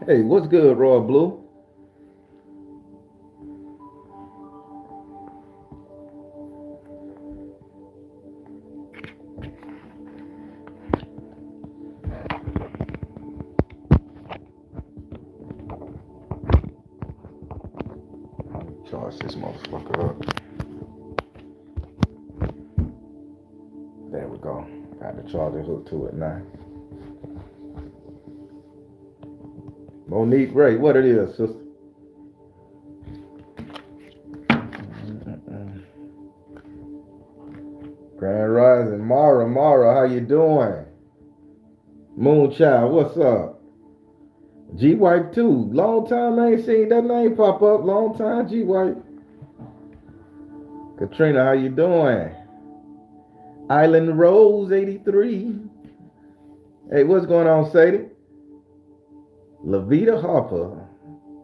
Hey, what's good, Roy Blue? Charge this motherfucker up. There we go. Got the charger hooked to it now. Monique Ray, what it is, sister? Grand Rising, Mara, how you doing? Moonchild, what's up? G Wipe too. Long time I ain't seen that name pop up. Long time, G Wipe. Katrina, how you doing? Island Rose 83. Hey, what's going on, Sadie? Lavita Harper.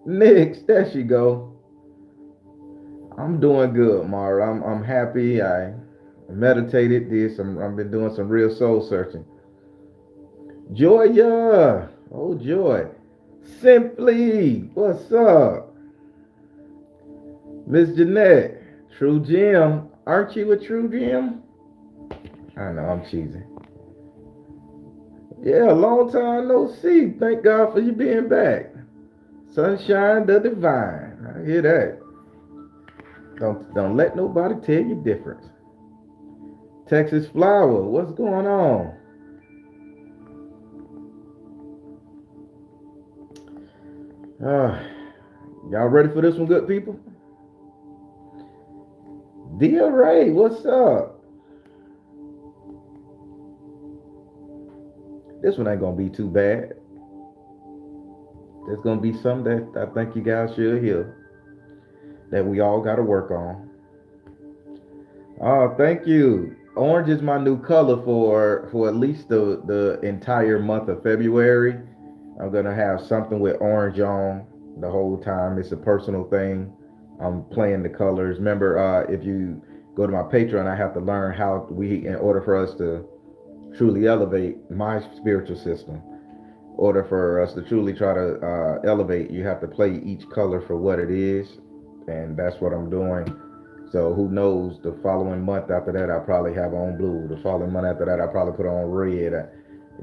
Nix, there she go. I'm doing good, Mara. I'm happy. I meditated, I've been doing some real soul searching. Joya, oh Joy. Simply, what's up? Miss Jeanette, True Gem. Aren't you a True Gem? I know, I'm cheesy. Yeah, long time no see. Thank God for you being back. Sunshine the divine. I hear that. Don't let nobody tell you different. Texas Flower, what's going on? Uh, y'all ready for this one, good people? Dear Ray, what's up? This one ain't gonna be too bad. There's gonna be some that I think you guys should hear that we all gotta work on. Oh, thank you. Orange is my new color for at least the entire month of February. I'm gonna have something with orange on the whole time. It's a personal thing. I'm playing the colors. Remember, if you go to my Patreon, I have to learn how in order for us to truly elevate my spiritual system. In order for us to truly try to elevate, you have to play each color for what it is, and that's what I'm doing. So who knows? The following month after that, I probably have on blue. The following month after that, I probably put on red.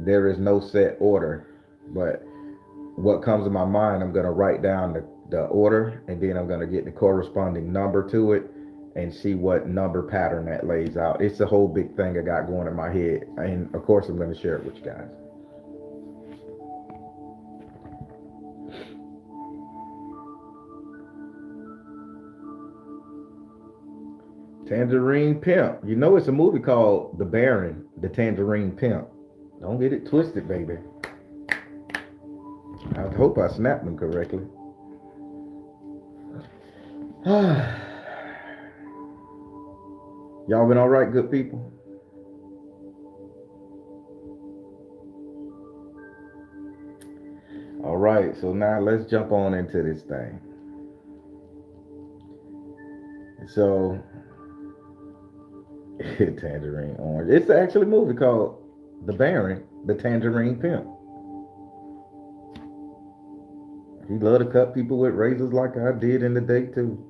There is no set order, but what comes to my mind, I'm gonna write down the order, and then I'm gonna get the corresponding number to it, and see what number pattern that lays out. It's a whole big thing I got going in my head, and of course, I'm gonna share it with you guys. Tangerine Pimp. You know it's a movie called The Baron, The Tangerine Pimp. Don't get it twisted, baby. I hope I snapped them correctly. Y'all been all right, good people? All right, so now let's jump on into this thing. So, Tangerine Orange. It's actually a movie called The Baron, The Tangerine Pimp. He loved to cut people with razors like I did in the day too.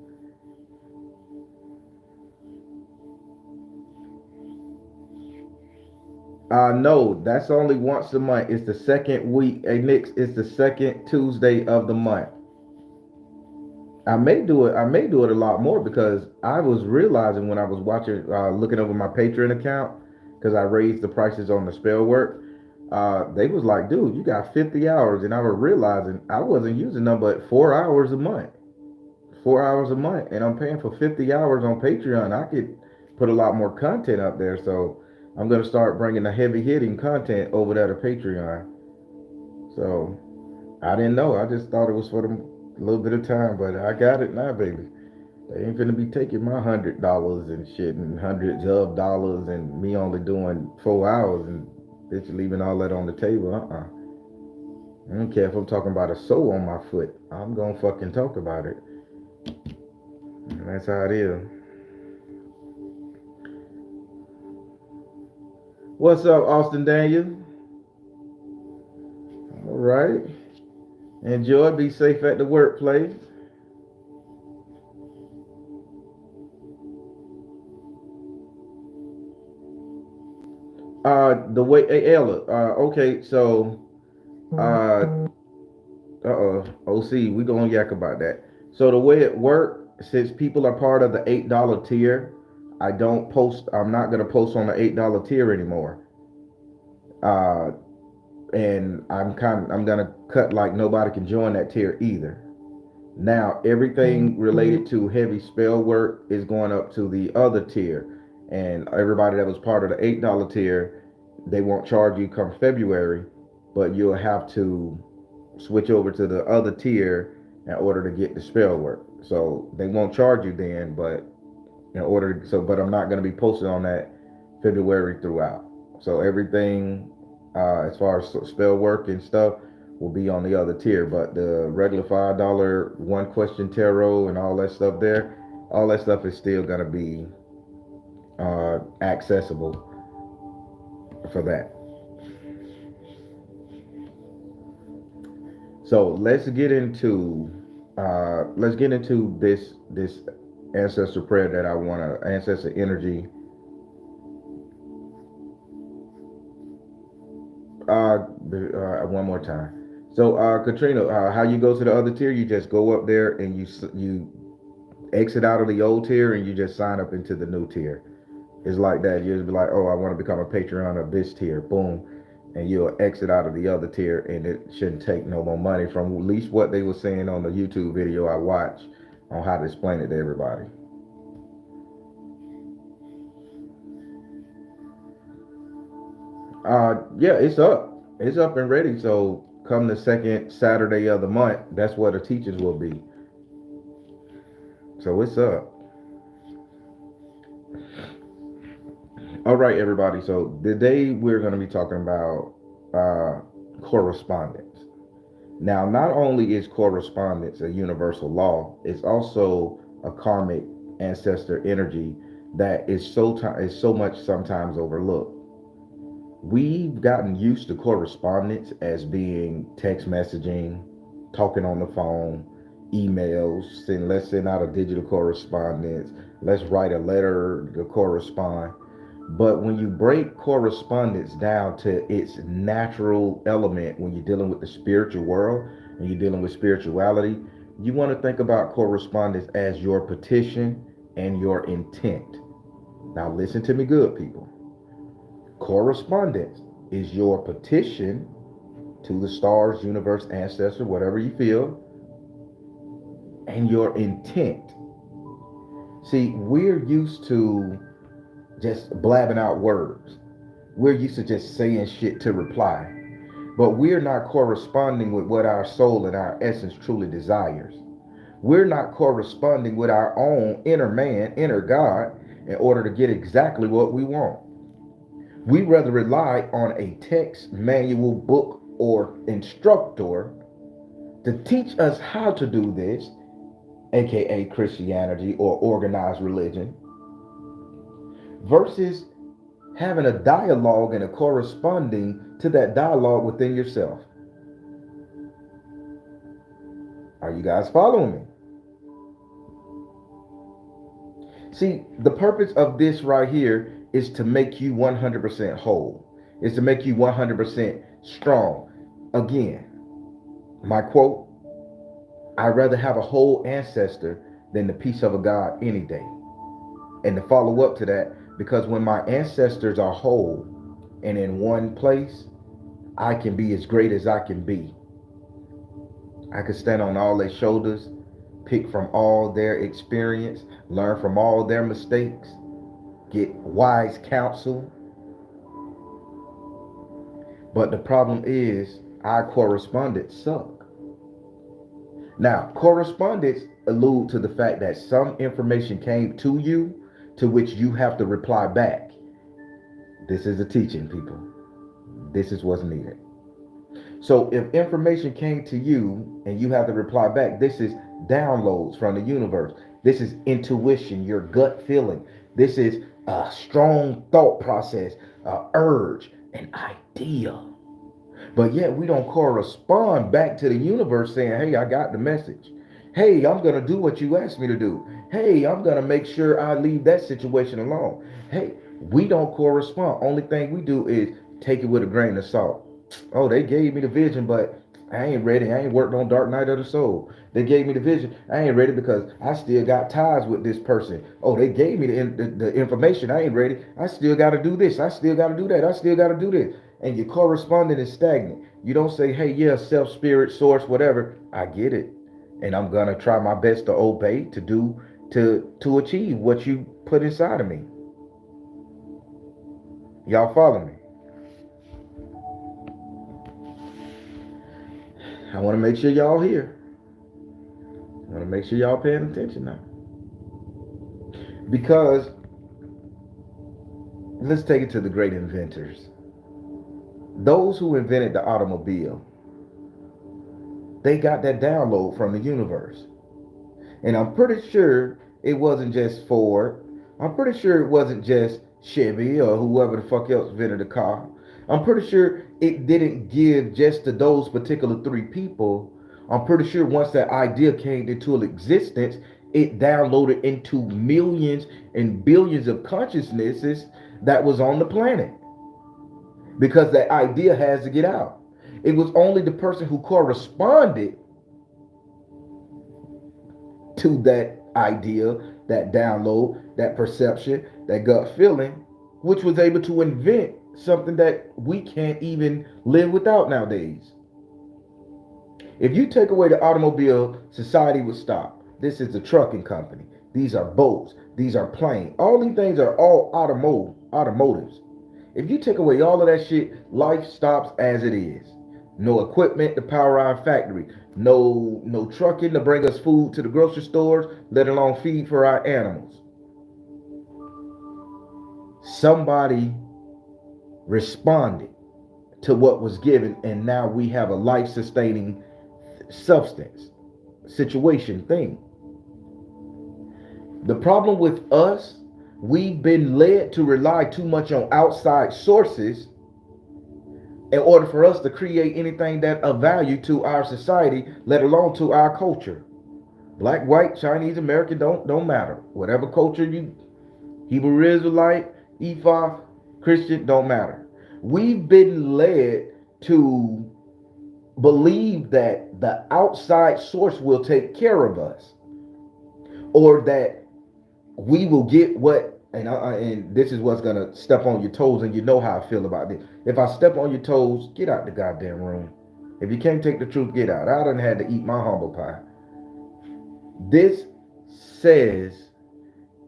No, that's only once a month. It's the second week. Hey, Nick, it's the second Tuesday of the month. I may do it. I may do it a lot more because I was realizing when I was watching, looking over my Patreon account, because I raised the prices on the spell work. They was like, dude, you got 50 hours, and I was realizing I wasn't using them but 4 hours a month. 4 hours a month, and I'm paying for 50 hours on Patreon. I could put a lot more content up there, so I'm gonna start bringing the heavy hitting content over there to Patreon. So I didn't know. I just thought it was for them a little bit of time, but I got it now, baby. They ain't finna be taking my $100 and shit and hundreds of dollars and me only doing 4 hours and bitch leaving all that on the table. I don't care if I'm talking about a sore on my foot. I'm gonna fucking talk about it. And that's how it is. What's up, Austin Daniel? All right. Enjoy. Be safe at the workplace. The way, hey, Ella. Okay, so, uh, OC, we gonna yak about that. So the way it worked, since people are part of the $8 tier, I don't post. I'm not gonna post on the $8 tier anymore. Uh, and I'm gonna cut like nobody can join that tier either. Now everything related to heavy spell work is going up to the other tier, and everybody that was part of the $8 tier, they won't charge you come February, but you'll have to switch over to the other tier in order to get the spell work. So they won't charge you then, but but I'm not going to be posted on that February throughout. So everything as far as spell work and stuff will be on the other tier, but the regular $5 one question tarot and all that stuff there, all that stuff is still going to be accessible for that. So let's get into this ancestor prayer that I want to ancestor energy. One more time. So Katrina, how you go to the other tier? You just go up there and you exit out of the old tier and you just sign up into the new tier. It's like that. You just be like, oh, I want to become a Patreon of this tier. Boom. And you'll exit out of the other tier, and it shouldn't take no more money from at least what they were saying on the YouTube video I watched on how to explain it to everybody. Yeah, it's up. It's up and ready. So come the second Saturday of the month, that's where the teachers will be. So it's up. All right, everybody. So today we're going to be talking about correspondence. Now, not only is correspondence a universal law, it's also a karmic ancestor energy that is so much sometimes overlooked. We've gotten used to correspondence as being text messaging, talking on the phone, emails, let's send out a digital correspondence, let's write a letter to correspond. But when you break correspondence down to its natural element, when you're dealing with the spiritual world and you're dealing with spirituality, you want to think about correspondence as your petition and your intent. Now, listen to me good, people. Correspondence is your petition to the stars, universe, ancestor, whatever you feel, and your intent. See, we're used to just blabbing out words. We're used to just saying shit to reply. But we're not corresponding with what our soul and our essence truly desires. We're not corresponding with our own inner man, inner God, in order to get exactly what we want. We rather rely on a text, manual, book, or instructor to teach us how to do this, aka Christianity or organized religion, versus having a dialogue and a corresponding to that dialogue within yourself. Are you guys following me? See, the purpose of this right here is to make you 100% whole. Is to make you 100% strong. Again, my quote, I'd rather have a whole ancestor than the piece of a God any day. And to follow up to that, because when my ancestors are whole and in one place, I can be as great as I can be. I can stand on all their shoulders, pick from all their experience, learn from all their mistakes, get wise counsel. But the problem is our correspondence suck. Now, correspondence allude to the fact that some information came to you to which you have to reply back. This is a teaching, people. This is what's needed. So if information came to you and you have to reply back, this is downloads from the universe. This is intuition, your gut feeling. This is a strong thought process, a urge, an idea. But yet we don't correspond back to the universe saying, hey, I got the message. Hey, I'm going to do what you asked me to do. Hey, I'm going to make sure I leave that situation alone. Hey, we don't correspond. Only thing we do is take it with a grain of salt. Oh, they gave me the vision, but I ain't ready. I ain't worked on Dark Night of the Soul. They gave me the vision. I ain't ready because I still got ties with this person. Oh, they gave me the information. I ain't ready. I still got to do this. I still got to do that. I still got to do this. And your corresponding is stagnant. You don't say, hey, yeah, self, spirit, source, whatever. I get it. And I'm going to try my best to obey, to do, to achieve what you put inside of me. Y'all follow me? I want to make sure y'all here. I want to make sure y'all paying attention now. Because let's take it to the great inventors. Those who invented the automobile, they got that download from the universe. And I'm pretty sure it wasn't just Ford. I'm pretty sure it wasn't just Chevy or whoever the fuck else invented the car. I'm pretty sure it didn't give just to those particular three people. I'm pretty sure once that idea came into existence, it downloaded into millions and billions of consciousnesses that was on the planet. Because that idea has to get out. It was only the person who corresponded to that idea, that download, that perception, that gut feeling, which was able to invent something that we can't even live without nowadays. If you take away the automobile, society would stop. This is the trucking company. These are boats. These are planes. All these things are all automotives. If you take away all of that shit, life stops as it is. No equipment to power our factory. No trucking to bring us food to the grocery stores, let alone feed for our animals. Somebody responded to what was given, and now we have a life-sustaining substance, situation, thing. The problem with us, we've been led to rely too much on outside sources in order for us to create anything that of value to our society, let alone to our culture. Black, white, Chinese, American, don't matter. Whatever culture you, Hebrew Israelite, Ephah, Christian, don't matter. We've been led to believe that the outside source will take care of us, or that we will get what, and this is what's gonna step on your toes, and you know how I feel about this. If I step on your toes, get out the goddamn room. If you can't take the truth, get out. I done had to eat my humble pie. This says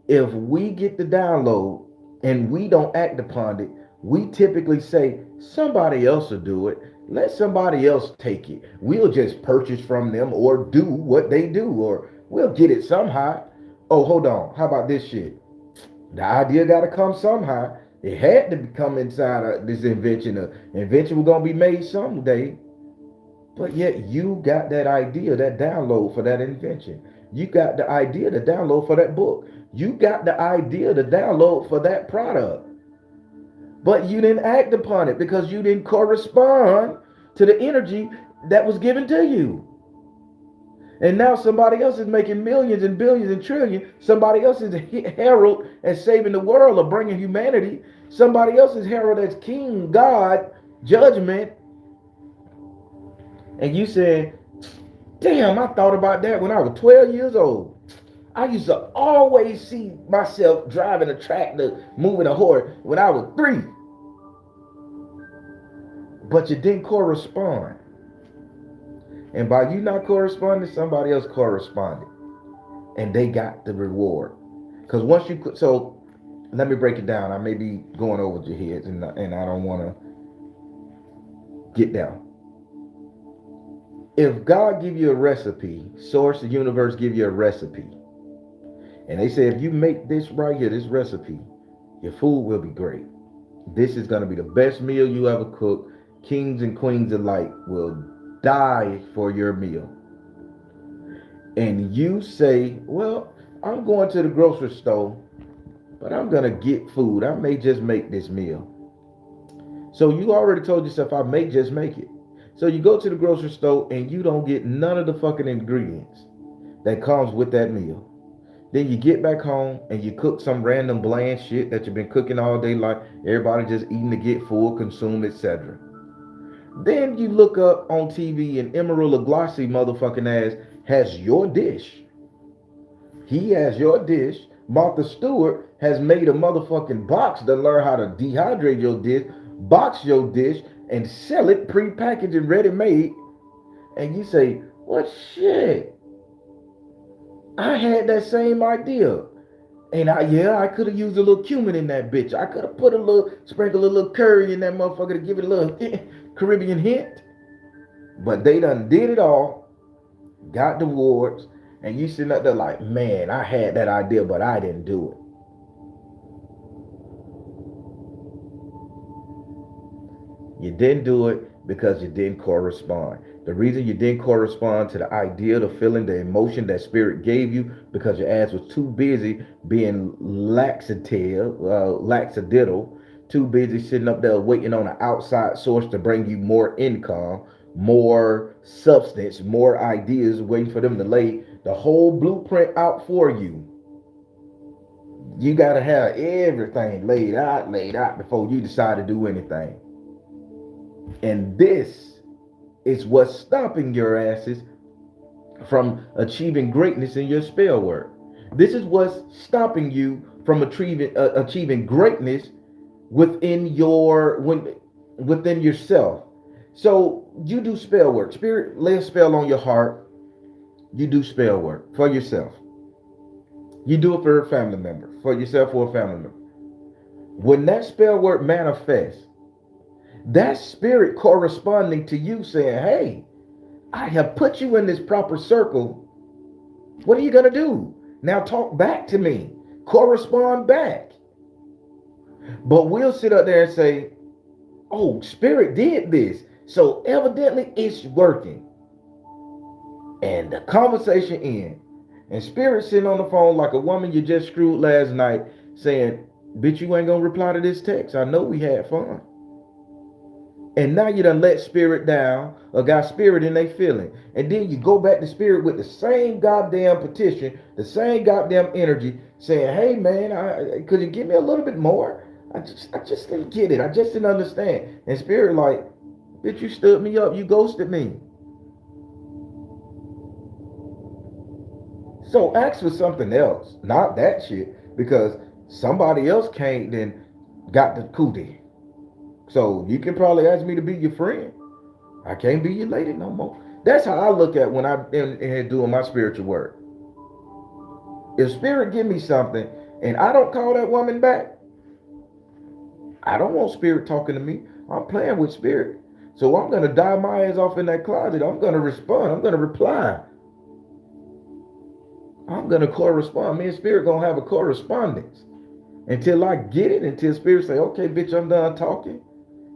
if we get the download and we don't act upon it, we typically say somebody else will do it. Let somebody else take it. We'll just purchase from them or do what they do, or we'll get it somehow. Oh, hold on. How about this shit? The idea got to come somehow. It had to come inside of this invention. The invention was going to be made someday. But yet you got that idea, that download for that invention. You got the idea, the download for that book. You got the idea, the download for that product. But you didn't act upon it because you didn't correspond to the energy that was given to you. And now somebody else is making millions and billions and trillions. Somebody else is herald as saving the world or bringing humanity. Somebody else is herald as king, God, judgment. And you said, damn, I thought about that when I was 12 years old. I used to always see myself driving a tractor, moving a horse when I was 3. But you didn't correspond. And by you not corresponding, somebody else corresponded. And they got the reward. Because once you could, so let me break it down. I may be going over your heads and I don't want to get down. If God give you a recipe, source, the universe give you a recipe. And they say, if you make this right here, this recipe, your food will be great. This is going to be the best meal you ever cook. Kings and queens alike will die for your meal. And you say, well, I'm going to the grocery store, but I'm going to get food. I may just make this meal. So you already told yourself, I may just make it. So you go to the grocery store and you don't get none of the fucking ingredients that comes with that meal. Then you get back home and you cook some random bland shit that you've been cooking all day, like everybody just eating to get full, consume, etc. Then you look up on TV and Emerald Lagasse motherfucking ass has your dish. He has your dish. Martha Stewart has made a motherfucking box to learn how to dehydrate your dish, box your dish, and sell it pre-packaged and ready-made. And you say, what shit? I had that same idea. And I could have used a little cumin in that bitch. I could have put sprinkle a little curry in that motherfucker to give it a little Caribbean hint. But they done did it all, got the awards, and you sitting up there like, man, I had that idea, but I didn't do it. You didn't do it because you didn't correspond. The reason you didn't correspond to the idea, the feeling, the emotion that spirit gave you, because your ass was too busy being laxadiddle, too busy sitting up there waiting on an outside source to bring you more income, more substance, more ideas, waiting for them to lay the whole blueprint out for you. You got to have everything laid out before you decide to do anything. And this is what's stopping your asses from achieving greatness in your spell work. This is what's stopping you from achieving greatness within yourself. So you do spell work. Spirit lay a spell on your heart. You do spell work for yourself. You do it for a family member, for yourself or a family member. When that spell work manifests, that spirit corresponding to you saying, hey, I have put you in this proper circle. What are you going to do? Now talk back to me. Correspond back. But we'll sit up there and say, oh, spirit did this. So evidently it's working. And the conversation ends. And spirit sitting on the phone like a woman you just screwed last night saying, bitch, you ain't going to reply to this text. I know we had fun. And now you done let spirit down or got spirit in their feeling. And then you go back to spirit with the same goddamn petition, the same goddamn energy saying, hey man, could you give me a little bit more? I just didn't get it. I just didn't understand. And spirit like, bitch, you stood me up. You ghosted me. So ask for something else. Not that shit. Because somebody else came and got the cootie. So you can probably ask me to be your friend. I can't be your lady no more. That's how I look at when I'm in here doing my spiritual work. If spirit give me something and I don't call that woman back, I don't want spirit talking to me. I'm playing with spirit. So I'm going to dive my ass off in that closet. I'm going to respond. I'm going to reply. I'm going to correspond. Me and spirit going to have a correspondence. Until I get it, until spirit say, okay, bitch, I'm done talking.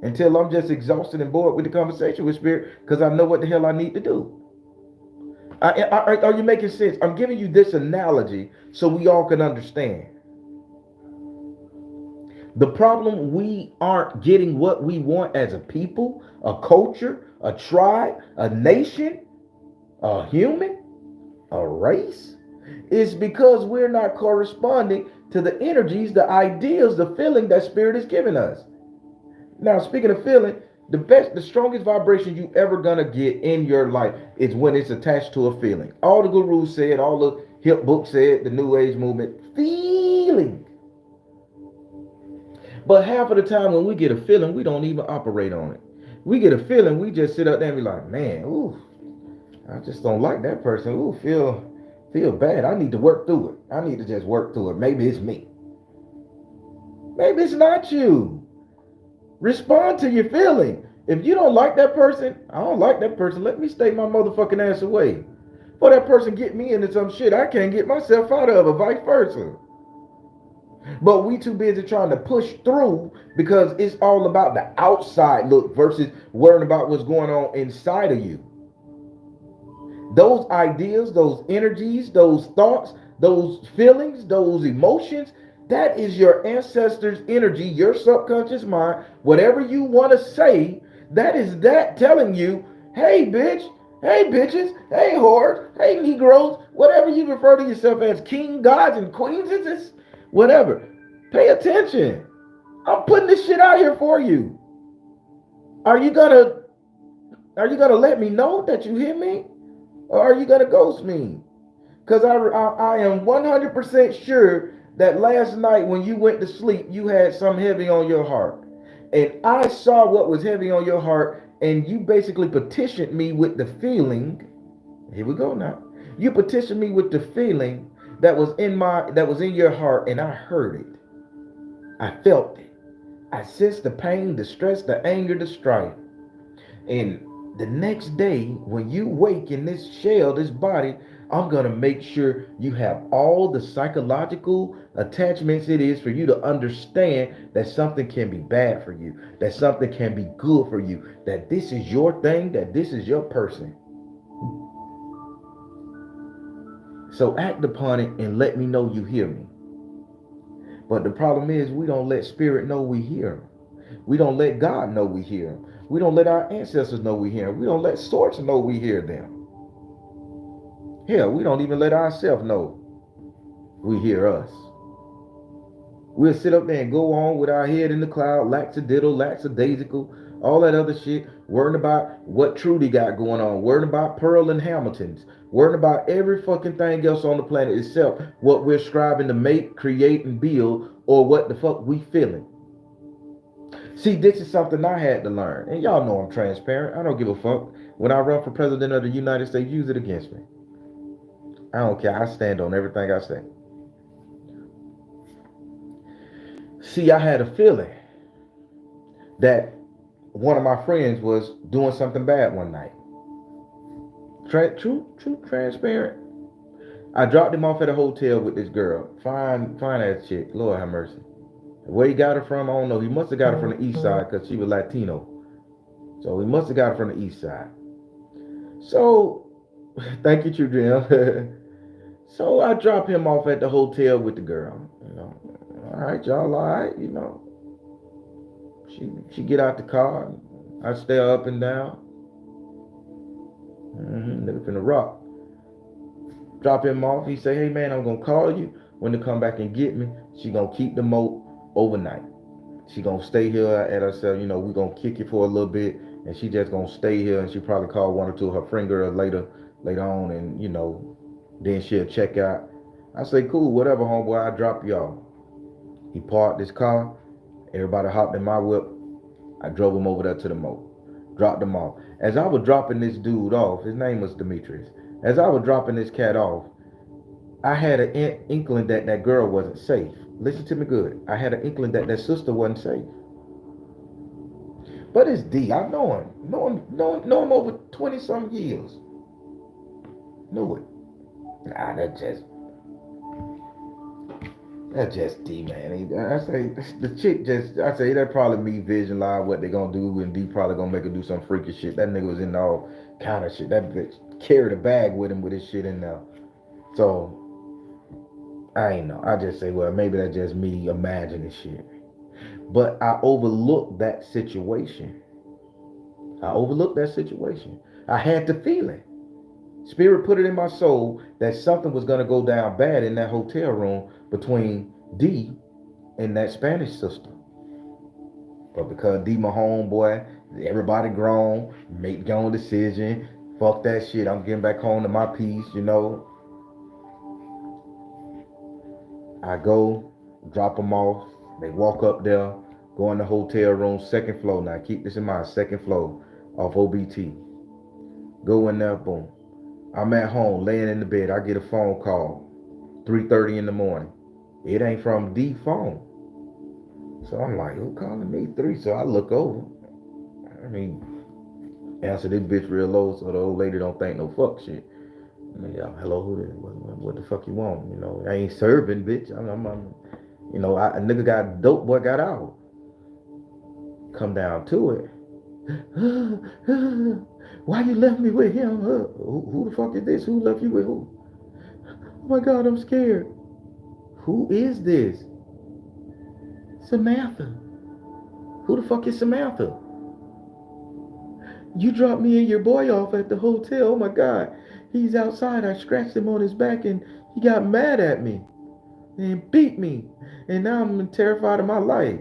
Until I'm just exhausted and bored with the conversation with spirit because I know what the hell I need to do. Are you making sense? I'm giving you this analogy so we all can understand. The problem, we aren't getting what we want as a people, a culture, a tribe, a nation, a human, a race, is because we're not corresponding to the energies, the ideas, the feeling that spirit is giving us. Now, speaking of feeling, the strongest vibration you ever gonna get in your life is when it's attached to a feeling. All the gurus said, all the hip books said, the New Age movement, feeling. But half of the time when we get a feeling, we don't even operate on it. We get a feeling, we just sit up there and be like, man, ooh, I just don't like that person. Ooh, feel bad. I need to work through it. I need to just work through it. Maybe it's me. Maybe it's not you. Respond to your feeling. If you don't like that person, I don't like that person. Let me stay my motherfucking ass away. For that person get me into some shit I can't get myself out of, or vice versa. But we too busy trying to push through because it's all about the outside look versus worrying about what's going on inside of you. Those ideas, those energies, those thoughts, those feelings, those emotions, That is your ancestors' energy, your subconscious mind. Whatever you want to say, that is that telling you, hey, bitch, hey, bitches, hey, whores, hey, Negroes, whatever you refer to yourself as, king, gods, and queens, it's just whatever. Pay attention. I'm putting this shit out here for you. Are you gonna let me know that you hear me? Or are you gonna ghost me? Because I am 100% sure that last night when you went to sleep, you had some heavy on your heart. And I saw what was heavy on your heart, and you basically petitioned me with the feeling. Here we go now. You petitioned me with the feeling that was in your heart, and I heard it. I felt it. I sensed the pain, the stress, the anger, the strife. And the next day, when you wake in this shell, this body, I'm going to make sure you have all the psychological attachments it is for you to understand that something can be bad for you, that something can be good for you, that this is your thing, that this is your person. So act upon it and let me know you hear me. But the problem is we don't let spirit know we hear him. We don't let God know we hear him. We don't let our ancestors know we hear him. We don't let source know we hear them. Hell, we don't even let ourselves know we hear us. We'll sit up there and go on with our head in the cloud, lackadaisical, lackadaisical, all that other shit, worrying about what Trudy got going on, worrying about Pearl and Hamilton's, worrying about every fucking thing else on the planet except what we're striving to make, create, and build, or what the fuck we feeling. See, this is something I had to learn. And y'all know I'm transparent. I don't give a fuck. When I run for president of the United States, use it against me. I don't care. I stand on everything I say. See, I had a feeling that one of my friends was doing something bad one night. True, transparent. I dropped him off at a hotel with this girl. Fine ass chick. Lord have mercy. Where he got her from, I don't know. He must have got her from the east side because she was Latino. So he must have got her from the east side. So, thank you, True Jim. So I drop him off at the hotel with the girl. You know, all right, y'all, all right. You know, she get out the car. I stare up and down. Nigga finna rock. Drop him off. He say, hey man, I'm gonna call you when to come back and get me. She gonna keep the moat overnight. She gonna stay here at herself. You know, we gonna kick it for a little bit, and she just gonna stay here. And she probably call one or two of her friend girls later on, and you know, then she'll check out. I say, cool, whatever, homeboy. I drop y'all. He parked his car. Everybody hopped in my whip. I drove him over there to the moat. Dropped him off. As I was dropping this dude off, his name was Demetrius. As I was dropping this cat off, I had an inkling that that girl wasn't safe. Listen to me good. I had an inkling that that sister wasn't safe. But it's D. I know him. Know him over 20-some years. Knew it. Nah, that's just D, man. I say the chick I say that probably me vision live what they gonna do, and D probably gonna make her do some freaky shit. That nigga was in all kind of shit. That bitch carried a bag with him with his shit in there. So I ain't know. I just say, well, maybe that's just me imagining shit. But I overlooked that situation. I had the feeling. Spirit put it in my soul that something was going to go down bad in that hotel room between D and that Spanish sister. But because D my homeboy, everybody grown, make your own decision, fuck that shit, I'm getting back home to my peace, you know. I go, drop them off, they walk up there, go in the hotel room, second floor. Now keep this in mind, second floor off OBT. Go in there, boom. I'm at home, laying in the bed. I get a phone call, 3:30 in the morning. It ain't from D phone. So I'm like, who calling me 3? So I look over. I mean, answer this bitch real low so the old lady don't think no fuck shit. I mean, hello, who this? What the fuck you want? You know, I ain't serving, bitch. I'm you know, a nigga got dope boy got out. Come down to it. Why you left me with him? Who the fuck is this? Who left you with who? Oh my God, I'm scared. Who is this? Samantha. Who the fuck is Samantha? You dropped me and your boy off at the hotel. Oh my God. He's outside. I scratched him on his back and he got mad at me and beat me. And now I'm terrified of my life.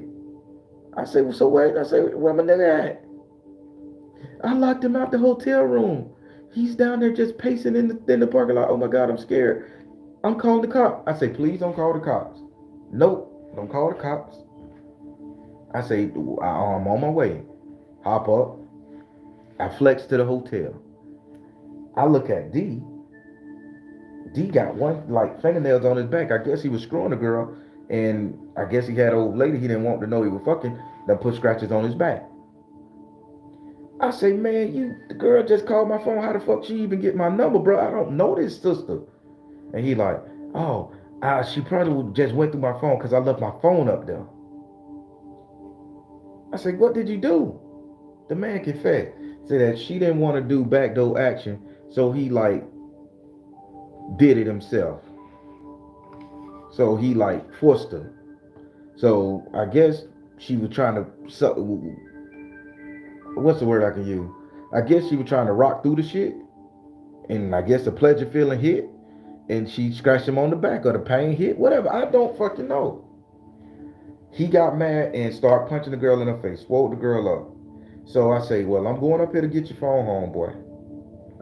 I say, well, so wait. I say, where my nigga at? I locked him out the hotel room. He's down there just pacing in the parking lot. Oh my God, I'm scared. I'm calling the cops. I say, please don't call the cops. Nope, don't call the cops. I say, I'm on my way. Hop up. I flex to the hotel. I look at D. D got one like fingernails on his back. I guess he was screwing a girl, and I guess he had an old lady he didn't want to know he was fucking that put scratches on his back. I say, man, the girl just called my phone. How the fuck she even get my number, bro? I don't know this sister. And he like, oh, she probably just went through my phone because I left my phone up there. I say, what did you do? The man confessed. Said that she didn't want to do backdoor action, so he like did it himself. So he like forced her. So I guess she was trying to, what's the word I can use? I guess she was trying to rock through the shit, and I guess the pleasure feeling hit, and she scratched him on the back, or the pain hit, whatever. I don't fucking know. He got mad and started punching the girl in her face, swole the girl up. So I say, well, I'm going up here to get your phone home, boy.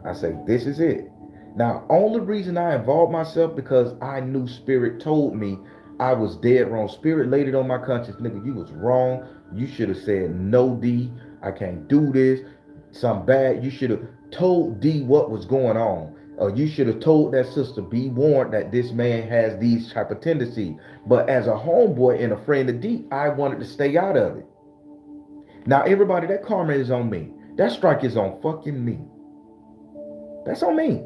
I say, this is it. Now, only reason I involved myself because I knew Spirit told me I was dead wrong. Spirit laid it on my conscience, nigga, you was wrong. You should have said, no, D, I can't do this. Something bad. You should have told D what was going on. Or you should have told that sister, be warned that this man has these type of tendencies. But as a homeboy and a friend of D, I wanted to stay out of it. Now, everybody, that karma is on me. That strike is on fucking me. That's on me.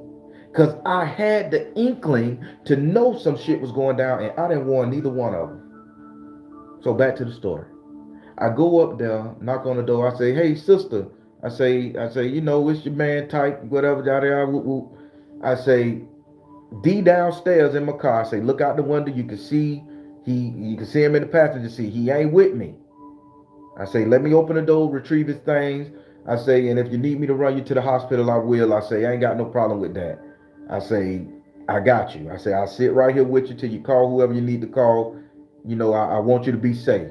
Because I had the inkling to know some shit was going down, and I didn't warn neither one of them. So back to the story. I go up there, knock on the door. I say, hey, sister. I say, you know, it's your man type, whatever, yada, whoop, whoop. I say, D downstairs in my car. I say, look out the window. You can see you can see him in the passenger seat. He ain't with me. I say, let me open the door, retrieve his things. I say, and if you need me to run you to the hospital, I will. I say, I ain't got no problem with that. I say, I got you. I say, I'll sit right here with you till you call whoever you need to call. You know, I want you to be safe.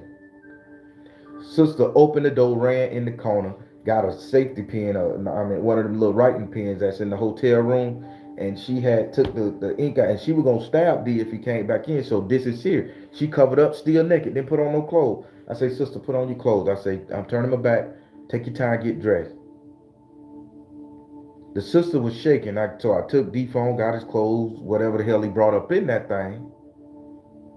Sister opened the door, ran in the corner, got a safety pin, one of the little writing pens that's in the hotel room, and she had took the ink out, and she was gonna stab D if he came back in. So this is here. She covered up, still naked, didn't put on no clothes. I say, sister, put on your clothes. I say, I'm turning my back. Take your time, get dressed. The sister was shaking. So I took D phone, got his clothes, whatever the hell he brought up in that thing,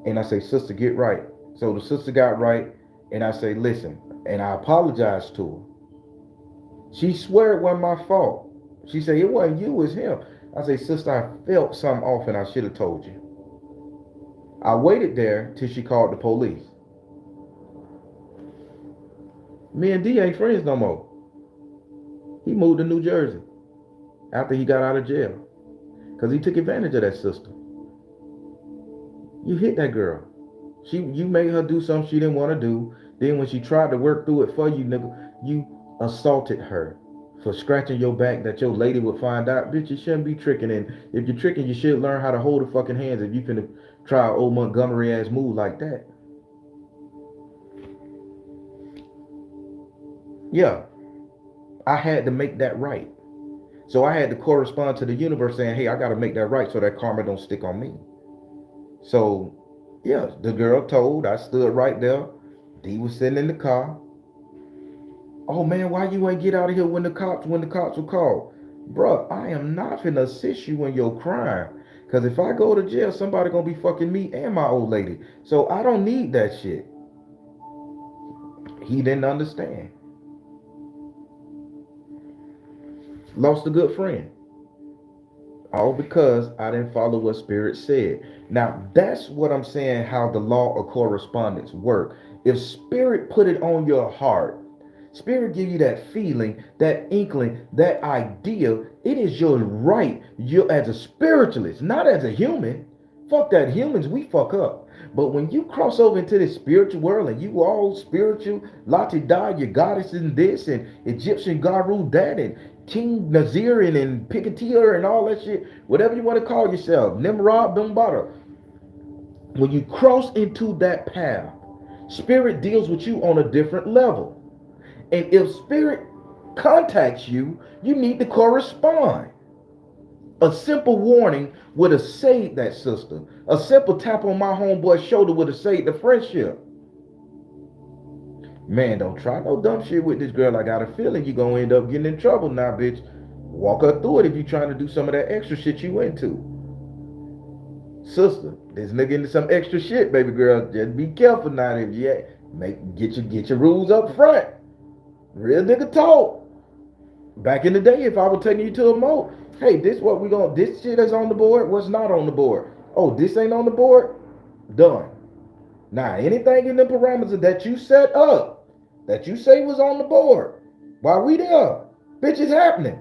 and I say, sister, get right. So the sister got right. And I say, listen, and I apologized to her. She swear it wasn't my fault. She said, it wasn't you, it was him. I say, sister, I felt something off and I should have told you. I waited there till she called the police. Me and D ain't friends no more. He moved to New Jersey after he got out of jail because he took advantage of that sister. You hit that girl. You made her do something she didn't want to do. Then when she tried to work through it for you, nigga, you assaulted her for scratching your back that your lady would find out. Bitch, you shouldn't be tricking. And if you're tricking, you should learn how to hold the fucking hands if you finna try an old Montgomery ass move like that. Yeah, I had to make that right. So I had to correspond to the universe saying, hey, I got to make that right so that karma don't stick on me. So, yeah, the girl told, I stood right there. D was sitting in the car. Oh man, why you ain't get out of here when the cops were called? Bruh, I am not finna assist you in your crime. Cause if I go to jail, somebody gonna be fucking me and my old lady. So I don't need that shit. He didn't understand. Lost a good friend. All because I didn't follow what Spirit said. Now, that's what I'm saying, how the law of correspondence work. If Spirit put it on your heart, Spirit give you that feeling, that inkling, that idea, it is your right, you as a spiritualist, not as a human. Fuck that. Humans, we fuck up. But when you cross over into this spiritual world and you all spiritual, Lati Da, your goddess in this, and Egyptian Garu that, and King Nazir and Picketeer and all that shit, whatever you want to call yourself, Nimrod Bumbada. When you cross into that path, spirit deals with you on a different level. And if spirit contacts you, you need to correspond. A simple warning would have saved that sister. A simple tap on my homeboy's shoulder would have saved the friendship. Man, don't try no dumb shit with this girl. I got a feeling you're going to end up getting in trouble now, bitch. Walk her through it if you're trying to do some of that extra shit you into. Sister, this nigga into some extra shit, baby girl. Just be careful now if you get your rules up front. Real nigga talk. Back in the day, if I were taking you to a mo, hey, this shit is on the board, what's not on the board? Oh, this ain't on the board? Done. Now, anything in the parameters that you set up, that you say was on the board, while we there, bitch, is happening.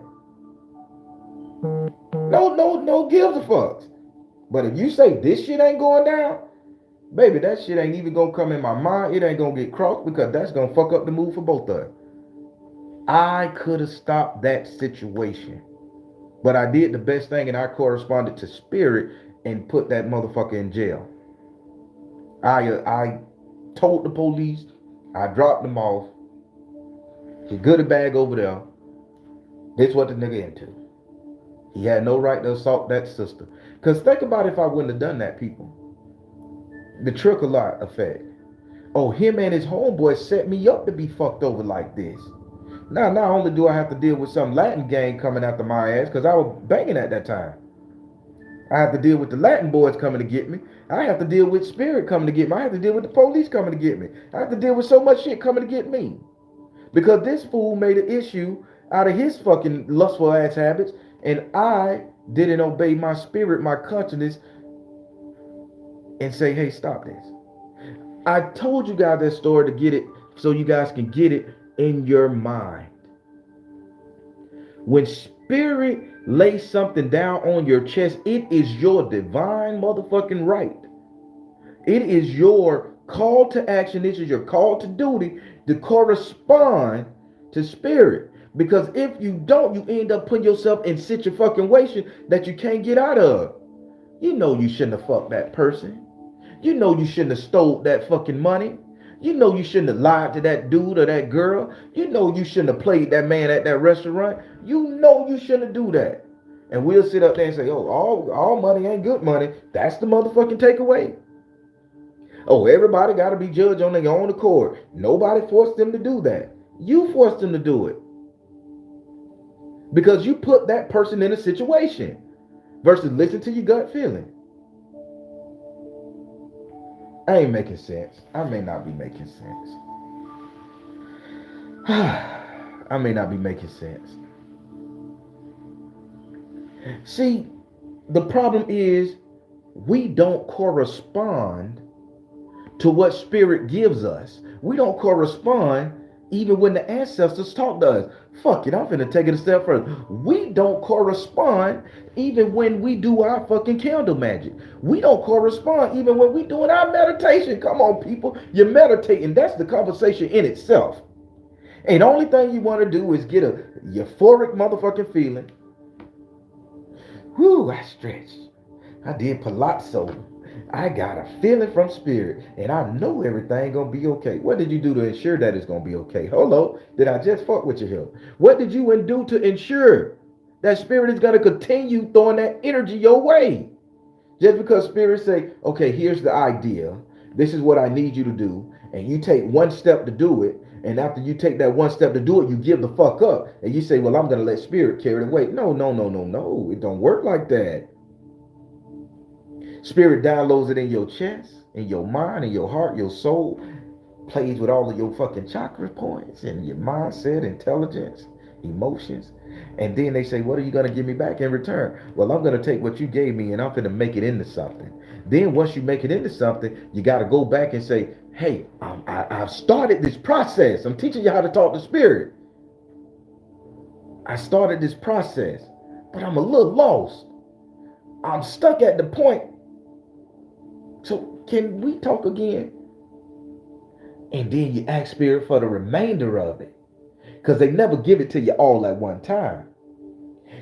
No gives a fucks. But if you say this shit ain't going down, baby, that shit ain't even gonna come in my mind. It ain't gonna get crossed because that's gonna fuck up the mood for both of us. I could have stopped that situation. But I did the best thing and I corresponded to spirit and put that motherfucker in jail. I told the police, I dropped them off. His goodie bag over there. This what the nigga into. He had no right to assault that sister. Because think about if I wouldn't have done that, people. The trickle-lot effect. Oh, him and his homeboy set me up to be fucked over like this. Now, not only do I have to deal with some Latin gang coming after my ass, because I was banging at that time. I have to deal with the Latin boys coming to get me. I have to deal with spirit coming to get me. I have to deal with the police coming to get me. I have to deal with so much shit coming to get me. Because this fool made an issue out of his fucking lustful ass habits, and I didn't obey my spirit, my consciousness, and say, hey, stop this. I told you guys that story to get it so you guys can get it in your mind. When spirit lays something down on your chest, it is your divine motherfucking right. It is your call to action. This is your call to duty to correspond to spirit. Because if you don't, you end up putting yourself in situation that you can't get out of. You know you shouldn't have fucked that person. You know you shouldn't have stole that fucking money. You know you shouldn't have lied to that dude or that girl. You know you shouldn't have played that man at that restaurant. You know you shouldn't do that. And we'll sit up there and say, oh, all money ain't good money. That's the motherfucking takeaway. Oh, everybody got to be judged on their own accord. Nobody forced them to do that. You forced them to do it. Because you put that person in a situation versus listen to your gut feeling. I ain't making sense. I may not be making sense. I may not be making sense. See, the problem is we don't correspond to what spirit gives us. We don't correspond even when the ancestors talk to us. Fuck it, I'm finna take it a step further. We don't correspond even when we do our fucking candle magic. We don't correspond even when we doing our meditation. Come on, people. You're meditating. That's the conversation in itself. And the only thing you want to do is get a euphoric motherfucking feeling. Whew, I stretched. I did Palazzo. I got a feeling from spirit, and I know everything gonna be okay. What did you do to ensure that it's gonna be okay? Hello, did I just fuck with you here? What did you do to ensure that spirit is gonna continue throwing that energy your way? Just because spirit say, okay, here's the idea. This is what I need you to do, and you take one step to do it, and after you take that one step to do it, you give the fuck up, and you say, well, I'm gonna let spirit carry the weight. No. It don't work like that. Spirit downloads it in your chest, in your mind, in your heart, your soul, plays with all of your fucking chakra points and your mindset, intelligence, emotions. And then they say, what are you going to give me back in return? Well, I'm going to take what you gave me and I'm going to make it into something. Then once you make it into something, you got to go back and say, hey, I've started this process. I'm teaching you how to talk to spirit. I started this process, but I'm a little lost. I'm stuck at the point So can we talk again? And then you ask spirit for the remainder of it. Because they never give it to you all at one time.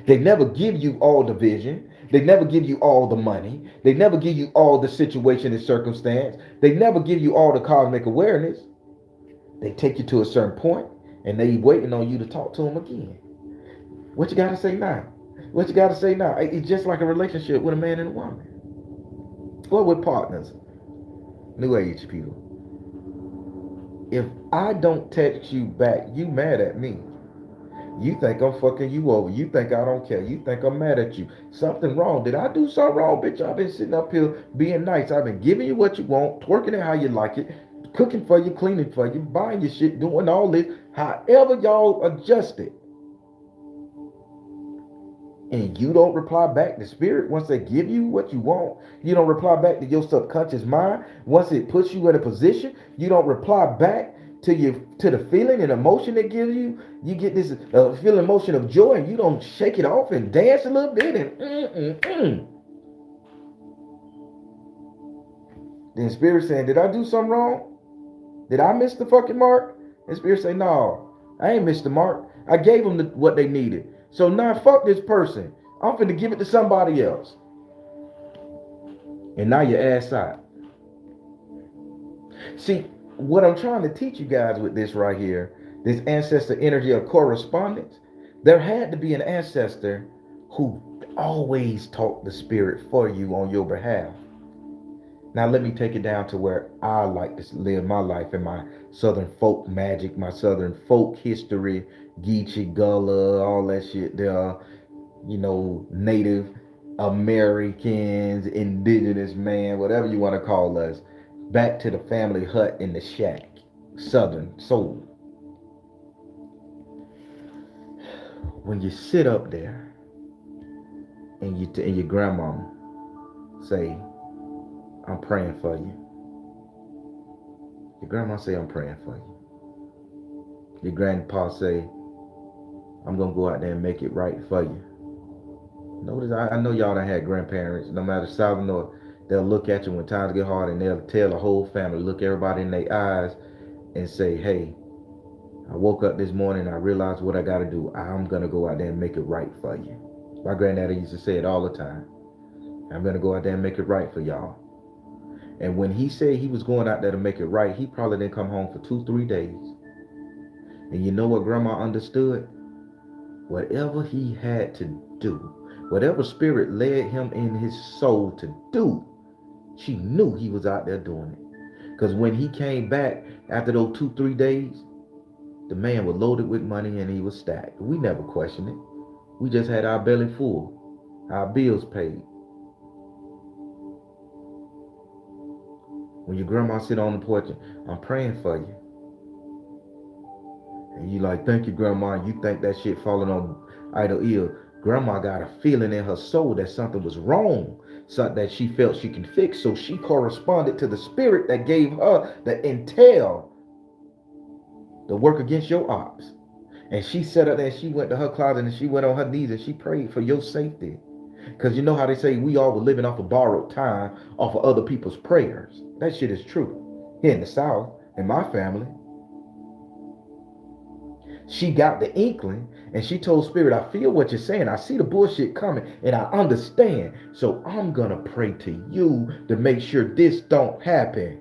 They never give you all the vision. They never give you all the money. They never give you all the situation and circumstance. They never give you all the cosmic awareness. They take you to a certain point and they waiting on you to talk to them again. What you got to say now? What you got to say now? It's just like a relationship with a man and a woman. Or with partners. New age people. If I don't text you back, you mad at me. You think I'm fucking you over. You think I don't care. You think I'm mad at you. Something wrong. Did I do something wrong, bitch? I've been sitting up here being nice. I've been giving you what you want, twerking it how you like it, cooking for you, cleaning for you, buying your shit, doing all this, however y'all adjust it. And you don't reply back to spirit once they give you what you want. You don't reply back to your subconscious mind once it puts you in a position. You don't reply back to the feeling and emotion it gives you. You get this feeling emotion of joy, and you don't shake it off and dance a little bit and Then spirit saying, did I do something wrong? Did I miss the fucking mark? And spirit say, no, I ain't missed the mark. I gave them what they needed. So now fuck this person. I'm finna give it to somebody else. And now your ass out. See, what I'm trying to teach you guys with this right here, this ancestor energy of correspondence, there had to be an ancestor who always talked the spirit for you on your behalf. Now let me take it down to where I like to live my life in my southern folk magic, my southern folk history, Geechee, Gullah, all that shit there, Native Americans, indigenous man, whatever you want to call us, back to the family hut in the shack, southern soul. When you sit up there and your grandma say, I'm praying for you. Your grandma say, I'm praying for you. Your grandpa say, I'm going to go out there and make it right for you. Notice, I know y'all done had grandparents, no matter south or north, they'll look at you when times get hard and they'll tell the whole family, look everybody in their eyes and say, hey, I woke up this morning and I realized what I got to do. I'm going to go out there and make it right for you. My granddaddy used to say it all the time. I'm going to go out there and make it right for y'all. And when he said he was going out there to make it right, he probably didn't come home for 2-3 days. And you know what grandma understood? Whatever he had to do, whatever spirit led him in his soul to do, she knew he was out there doing it. Because when he came back after those 2-3 days, the man was loaded with money and he was stacked. We never questioned it. We just had our belly full, our bills paid. When your grandma sit on the porch, I'm praying for you. And you like, thank you, grandma. You think that shit falling on idle ear. Grandma got a feeling in her soul that something was wrong, something that she felt she can fix. So she corresponded to the spirit that gave her the intel, the work against your ops. And she sat up there and she went to her closet and she went on her knees and she prayed for your safety. Because you know how they say we all were living off of borrowed time, off of other people's prayers. That shit is true. Here in the South, in my family, she got the inkling and she told spirit, I feel what you're saying. I see the bullshit coming and I understand. So I'm going to pray to you to make sure this don't happen.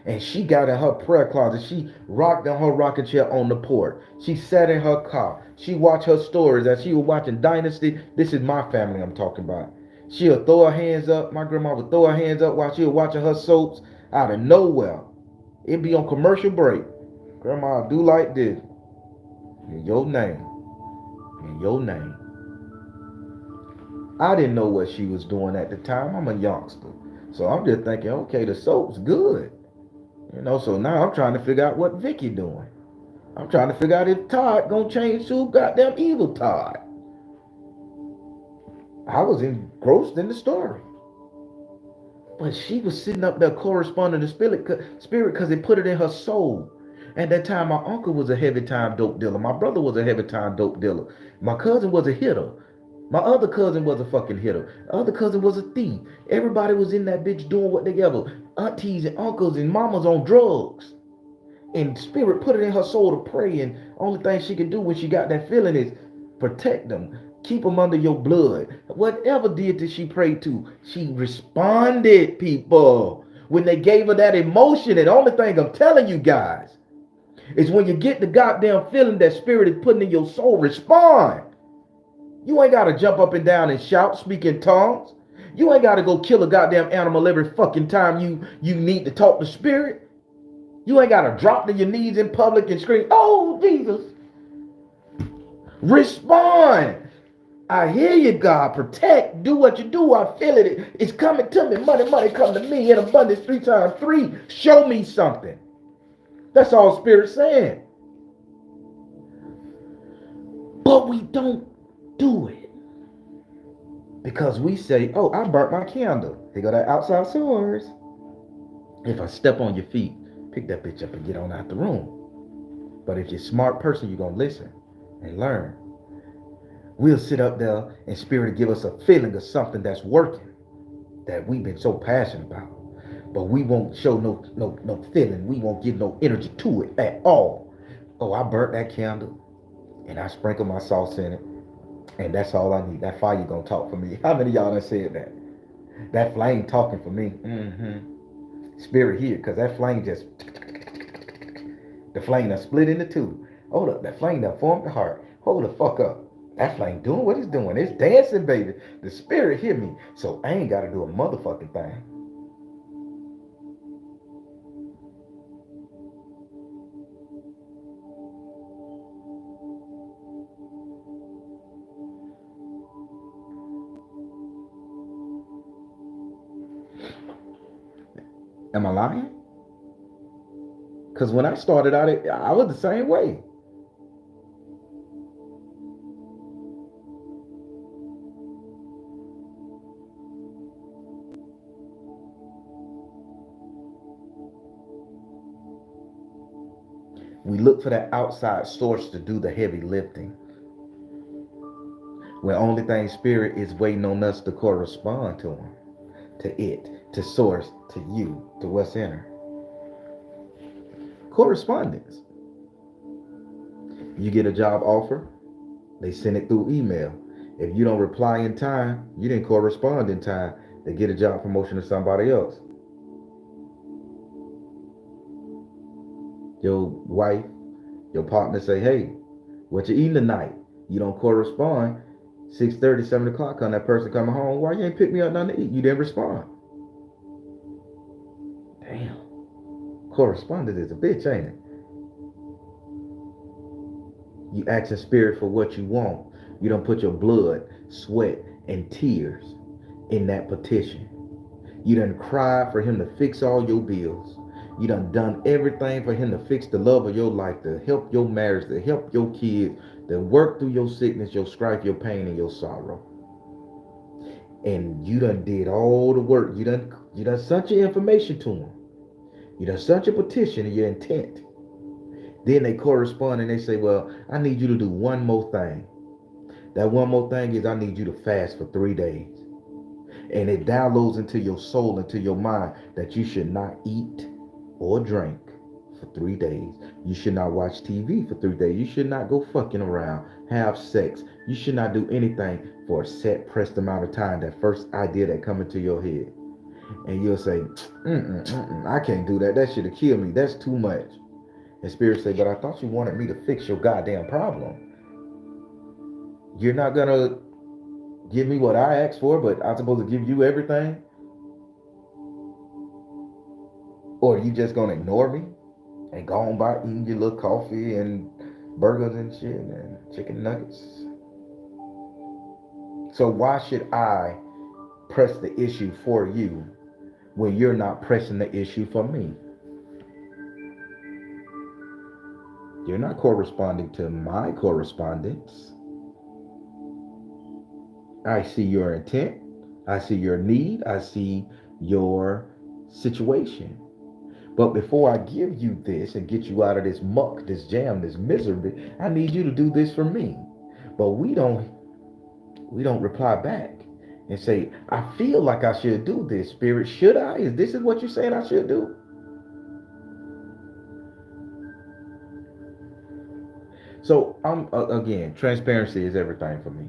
And she got in her prayer closet. She rocked in her rocking chair on the porch. She sat in her car. She watched her stories as she was watching Dynasty. This is my family I'm talking about. She'll throw her hands up. My grandma would throw her hands up while she was watching her soaps out of nowhere. It'd be on commercial break. Grandma do like this. In your name. In your name. I didn't know what she was doing at the time. I'm a youngster. So I'm just thinking, okay, the soap's good. So now I'm trying to figure out what Vicky doing. I'm trying to figure out if Todd gonna change to goddamn evil Todd. I was engrossed in the story. But she was sitting up there corresponding to spirit because it put it in her soul. At that time, my uncle was a heavy time dope dealer. My brother was a heavy time dope dealer. My cousin was a hitter. My other cousin was a fucking hitter. The other cousin was a thief. Everybody was in that bitch doing what they ever. Aunties and uncles and mamas on drugs. And spirit put it in her soul to pray. And only thing she could do when she got that feeling is protect them. Keep them under your blood. Whatever deity she prayed to, she responded, people. When they gave her that emotion, and the only thing I'm telling you guys is when you get the goddamn feeling that spirit is putting in your soul, respond. You ain't got to jump up and down and shout, speak in tongues. You ain't got to go kill a goddamn animal every fucking time you need to talk to spirit. You ain't got to drop to your knees in public and scream, oh, Jesus. Respond. I hear you, God. Protect. Do what you do. I feel it. It's coming to me. Money come to me in abundance 3 times 3. Show me something. That's all Spirit's saying. But we don't do it. Because we say, oh, I burnt my candle. Here go that outside source. If I step on your feet, pick that bitch up and get on out the room. But if you're a smart person, you're going to listen and learn. We'll sit up there and Spirit give us a feeling of something that's working that we've been so passionate about. But we won't show no feeling. We won't give no energy to it at all. Oh, I burnt that candle and I sprinkled my sauce in it. And that's all I need. That fire gonna talk for me. How many of y'all done said that? That flame talking for me. Spirit here, because that flame just, the flame that split into 2. Hold up, that flame that formed the heart. Hold the fuck up. That flame doing what it's doing. It's dancing, baby. The spirit hear me. So I ain't got to do a motherfucking thing. Am I lying? Because when I started out, I was the same way. We look for that outside source to do the heavy lifting. When only thing Spirit is waiting on us to correspond to him, to it, to source, to you, to what's in her. Correspondence. You get a job offer, they send it through email. If you don't reply in time, you didn't correspond in time, they get a job promotion to somebody else. Your wife, your partner say, hey, what you eating tonight? You don't correspond. 6:30, 7 o'clock on that person coming home. Why you ain't pick me up nothing to eat? You didn't respond. Damn. Correspondence is a bitch, ain't it? You asking Spirit for what you want. You don't put your blood, sweat, and tears in that petition. You done cried for him to fix all your bills. You done everything for him to fix the love of your life, to help your marriage, to help your kids, to work through your sickness, your strife, your pain, and your sorrow. And you done did all the work. You done sent your information to him. You done sent your petition and your intent. Then they correspond and they say, well, I need you to do one more thing. That one more thing is I need you to fast for 3 days. And it downloads into your soul, into your mind, that you should not eat or drink for 3 days. You should not watch TV for 3 days. You should not go fucking around, have sex. You should not do anything for a set pressed amount of time. That first idea that come into your head. And you'll say, I can't do that. That should have killed me. That's too much. And Spirit say, but I thought you wanted me to fix your goddamn problem. You're not gonna give me what I asked for, but I'm supposed to give you everything? Or are you just gonna ignore me and go on by eating your little coffee and burgers and shit and chicken nuggets? So why should I press the issue for you when you're not pressing the issue for me? You're not corresponding to my correspondence. I see your intent. I see your need. I see your situation. But before I give you this and get you out of this muck, this jam, this misery, I need you to do this for me. But we don't We don't reply back and say, I feel like I should do this. Spirit, should I? Is this is what you're saying I should do? So I'm again, transparency is everything for me.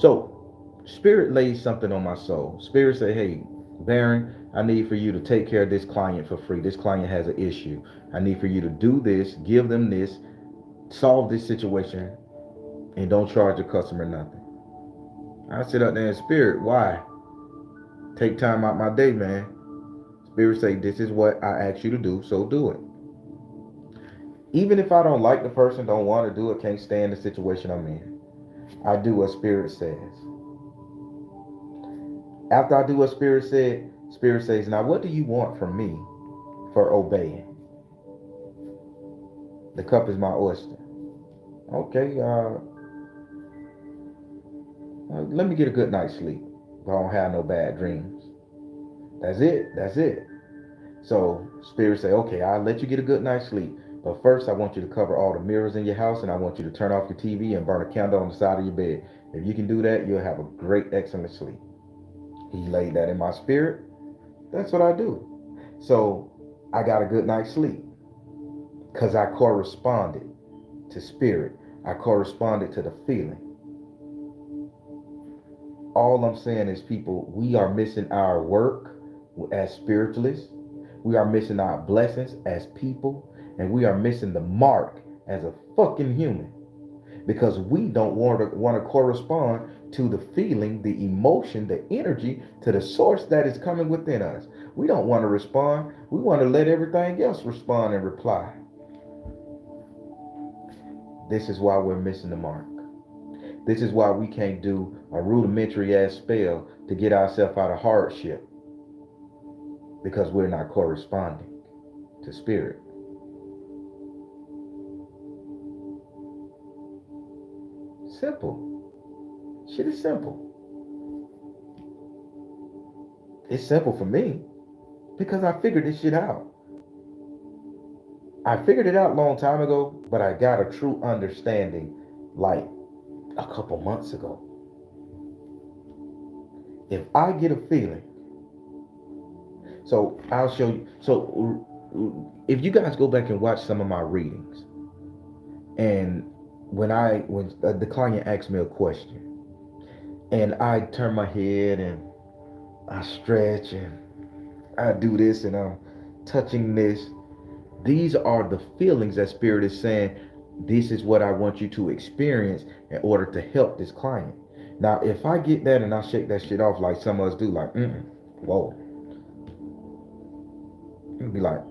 So Spirit lays something on my soul. Spirit say, hey, Baron, I need for you to take care of this client for free. This client has an issue. I need for you to do this, give them this, solve this situation, and don't charge the customer nothing. I sit up there in spirit, why? Take time out my day, man. Spirit say, this is what I asked you to do, so do it. Even if I don't like the person, don't want to do it, can't stand the situation I'm in, I do what Spirit says. After I do what Spirit said, Spirit says, now what do you want from me for obeying? The cup is my oyster. Okay, let me get a good night's sleep. If I don't have no bad dreams. That's it. That's it. So Spirit say, okay, I'll let you get a good night's sleep. But first, I want you to cover all the mirrors in your house, and I want you to turn off your TV and burn a candle on the side of your bed. If you can do that, you'll have a great, excellent sleep. He laid that in my spirit. That's what I do. So I got a good night's sleep because I corresponded to spirit. I corresponded to the feeling. All I'm saying is, people, we are missing our work as spiritualists. We are missing our blessings as people. And we are missing the mark as a fucking human. Because we don't want to correspond to the feeling, the emotion, the energy, to the source that is coming within us. We don't want to respond. We want to let everything else respond and reply. This is why we're missing the mark. This is why we can't do a rudimentary ass spell to get ourselves out of hardship. Because we're not corresponding to spirit. Simple. Shit is simple. It's simple for me because I figured this shit out. I figured it out a long time ago, but I got a true understanding like a couple months ago. If I get a feeling, so I'll show you. So if you guys go back and watch some of my readings, and when the client asks me a question, and I turn my head and I stretch and I do this and I'm touching this, these are the feelings that spirit is saying, this is what I want you to experience in order to help this client. Now, if I get that and I shake that shit off like some of us do, like, whoa. You'd be like,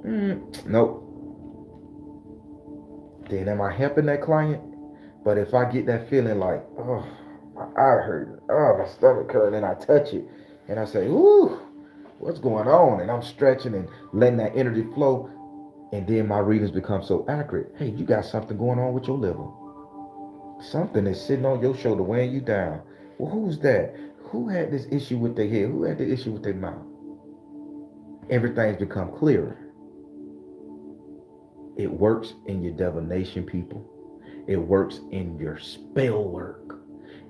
nope. Then am I helping that client? But if I get that feeling like, oh, my eye hurt, oh, my stomach hurt, and I touch it, and I say, ooh, what's going on? And I'm stretching and letting that energy flow, and then my readings become so accurate. Hey, you got something going on with your liver. Something is sitting on your shoulder, weighing you down. Well, who's that? Who had this issue with their head? Who had the issue with their mouth? Everything's become clearer. It works in your divination, people. It works in your spell work.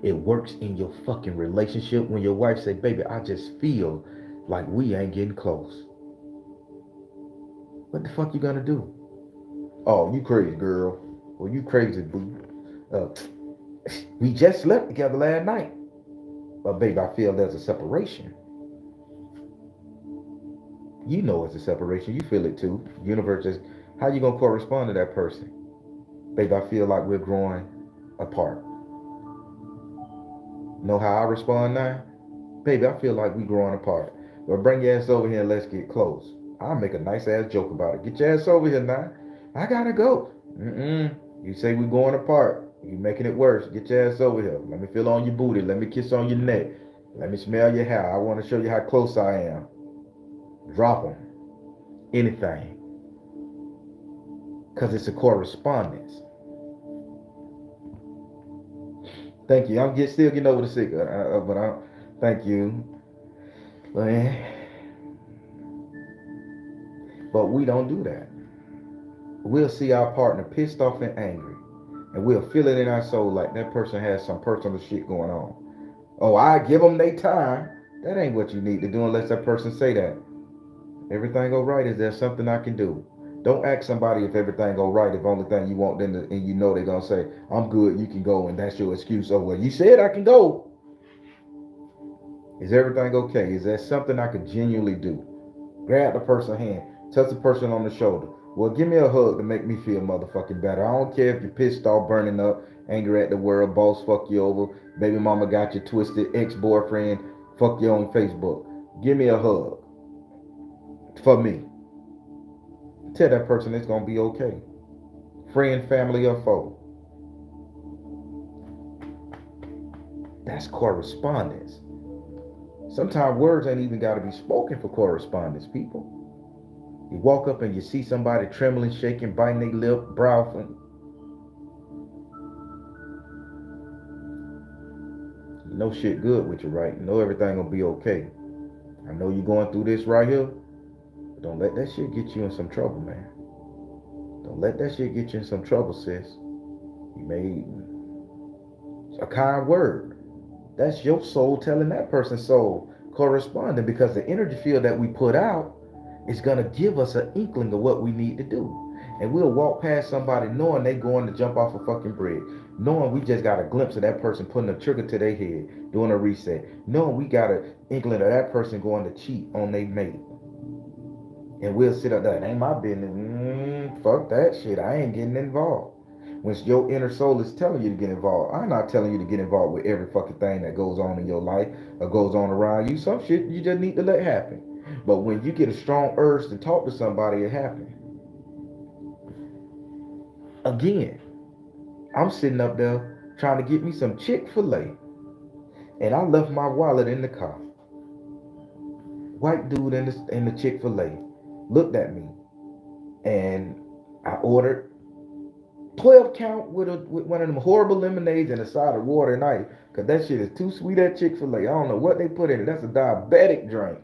It works in your fucking relationship when your wife say, baby, I just feel like we ain't getting close. What the fuck you gonna do? Oh, you crazy, girl. Well, you crazy, boo. We just slept together last night. But baby, I feel there's a separation. You know it's a separation. You feel it too. Universe is, how you gonna correspond to that person? Baby, I feel like we're growing apart. Know how I respond now? Baby, I feel like we growing apart. Well, bring your ass over here and let's get close. I'll make a nice ass joke about it. Get your ass over here now. I gotta go. You say we going apart. You making it worse. Get your ass over here. Let me feel on your booty. Let me kiss on your neck. Let me smell your hair. I want to show you how close I am. Drop them. Anything. Because it's a correspondence. Thank you. I'm still getting over the sick, but I thank you. But we don't do that. We'll see our partner pissed off and angry, and we'll feel it in our soul like that person has some personal shit going on. Oh, I give them their time. That ain't what you need to do unless that person say that. Everything go right. Is there something I can do? Don't ask somebody if everything go right. If only thing you want them to, and you know they're gonna say, "I'm good. You can go," and that's your excuse. Oh well, you said I can go. Is everything okay? Is there something I could genuinely do? Grab the person's hand, touch the person on the shoulder. Well, give me a hug to make me feel motherfucking better. I don't care if you're pissed off, burning up, angry at the world, boss fuck you over, baby mama got you twisted, ex-boyfriend fuck you on Facebook. Give me a hug for me. Tell that person it's gonna be okay. Friend, family, or foe. That's correspondence. Sometimes words ain't even gotta be spoken for correspondence, people. You walk up and you see somebody trembling, shaking, biting their lip, brow. You know shit good with you, right? You know everything gonna be okay. I know you're going through this right here, but don't let that shit get you in some trouble, man. Don't let that shit get you in some trouble, sis. You made a kind word. That's your soul telling that person's soul corresponding, because the energy field that we put out is gonna give us an inkling of what we need to do. And we'll walk past somebody knowing they going to jump off a fucking bridge, knowing we just got a glimpse of that person putting a trigger to their head, doing a reset, knowing we got an inkling of that person going to cheat on their mate. And we'll sit up there, it ain't my business. Fuck that shit. I ain't getting involved. When your inner soul is telling you to get involved, I'm not telling you to get involved with every fucking thing that goes on in your life or goes on around you. Some shit you just need to let happen. But when you get a strong urge to talk to somebody, it happens. Again, I'm sitting up there trying to get me some Chick-fil-A, and I left my wallet in the car. White dude in the Chick-fil-A looked at me, and I ordered 12 count with one of them horrible lemonades and a side of water and ice. Cause that shit is too sweet at Chick-fil-A. I don't know what they put in it. That's a diabetic drink.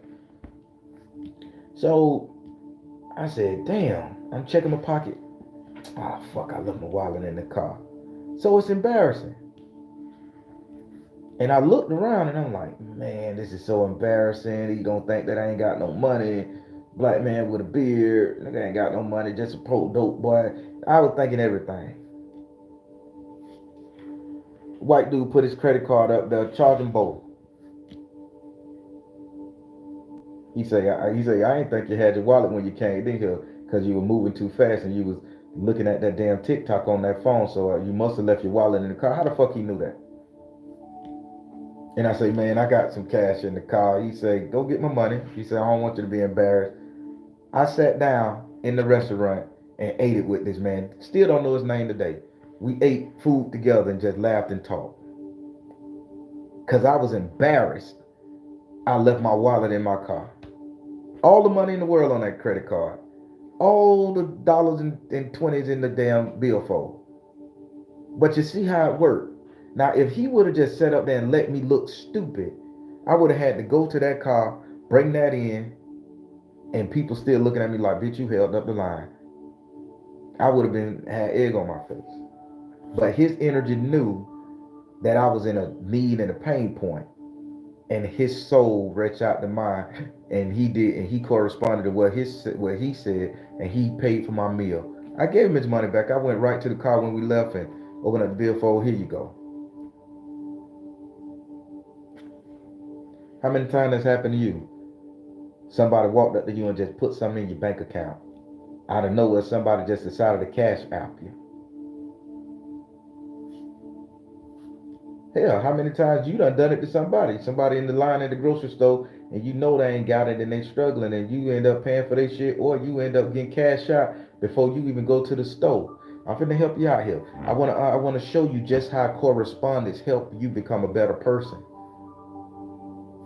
So I said, damn, I'm checking my pocket. Ah, fuck, I left my wallet in the car. So it's embarrassing. And I looked around and I'm like, man, this is so embarrassing. He gonna think that I ain't got no money. Black man with a beard. Nigga ain't got no money, just a pro dope boy. I was thinking everything. White dude put his credit card up there, charge them both. He say, I ain't think you had your wallet when you came in here because you were moving too fast and you was looking at that damn TikTok on that phone. So you must have left your wallet in the car. How the fuck he knew that? And I say, man, I got some cash in the car. He say, go get my money. He said, I don't want you to be embarrassed. I sat down in the restaurant and ate it with this man. Still don't know his name today. We ate food together and just laughed and talked. Because I was embarrassed. I left my wallet in my car. All the money in the world on that credit card. All the dollars and 20s in the damn billfold. But you see how it worked. Now, if he would have just sat up there and let me look stupid, I would have had to go to that car, bring that in, and people still looking at me like, bitch, you held up the line. I would have had egg on my face. But his energy knew that I was in a need and a pain point. And his soul reached out to mine, and he did, and he corresponded to what he said, and he paid for my meal. I gave him his money back. I went right to the car when we left and opened up the billfold. Here you go. How many times that's happened to you? Somebody walked up to you and just put something in your bank account. Out of nowhere, somebody just decided to cash out you. Hell, how many times you done it to somebody? Somebody in the line at the grocery store, and you know they ain't got it and they struggling, and you end up paying for their shit, or you end up getting cash out before you even go to the store. I'm finna help you out here. I wanna show you just how correspondence help you become a better person.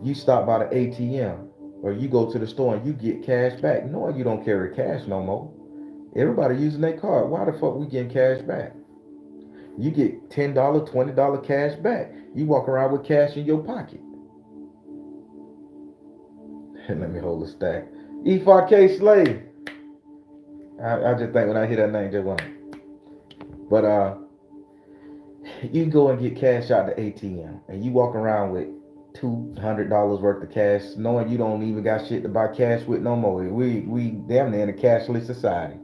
You stop by the ATM, or you go to the store and you get cash back, knowing you don't carry cash no more. Everybody using their card. Why the fuck we getting cash back? You get $10, $20 cash back. You walk around with cash in your pocket. Let me hold a stack. E5K Slave. I just think when I hear that name, just one. But you can go and get cash out the ATM, and you walk around with $200 worth of cash, knowing you don't even got shit to buy cash with no more. We damn near in a cashless society.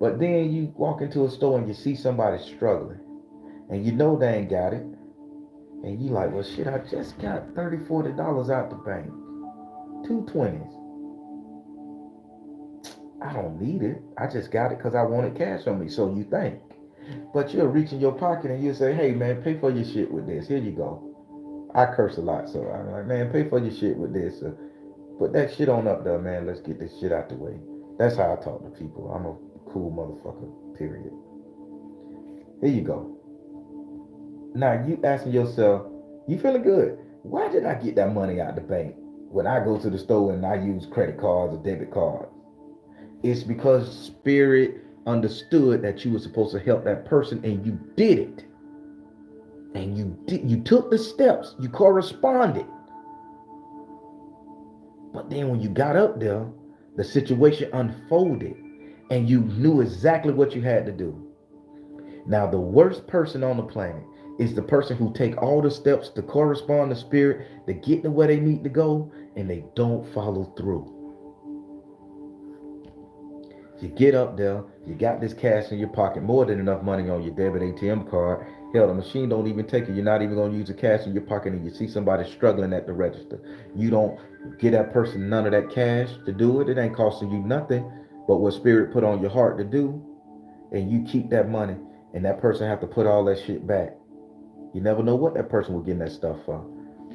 But then you walk into a store and you see somebody struggling, and you know they ain't got it, and you like, well, shit, I just got $30, $40 out the bank, 220s. I don't need it. I just got it because I wanted cash on me. So you think. But you'll reach in your pocket and you'll say, hey, man, pay for your shit with this. Here you go. I curse a lot, so I'm like, man, pay for your shit with this. Put that shit on up there, man. Let's get this shit out the way. That's how I talk to people. I'm a cool motherfucker, period. Here you go. Now you asking yourself, you feeling good. Why did I get that money out the bank when I go to the store and I use credit cards or debit cards? It's because spirit understood that you were supposed to help that person and you did it. And you took the steps, you corresponded. But then when you got up there, the situation unfolded and you knew exactly what you had to do. Now, the worst person on the planet is the person who take all the steps to correspond to spirit, to get to where they need to go, and they don't follow through. You get up there, you got this cash in your pocket, more than enough money on your debit ATM card. Hell, the machine don't even take it. You're not even going to use the cash in your pocket, and you see somebody struggling at the register. You don't get that person none of that cash to do it. It ain't costing you nothing but what spirit put on your heart to do, and you keep that money, and that person have to put all that shit back. You never know what that person was getting that stuff for.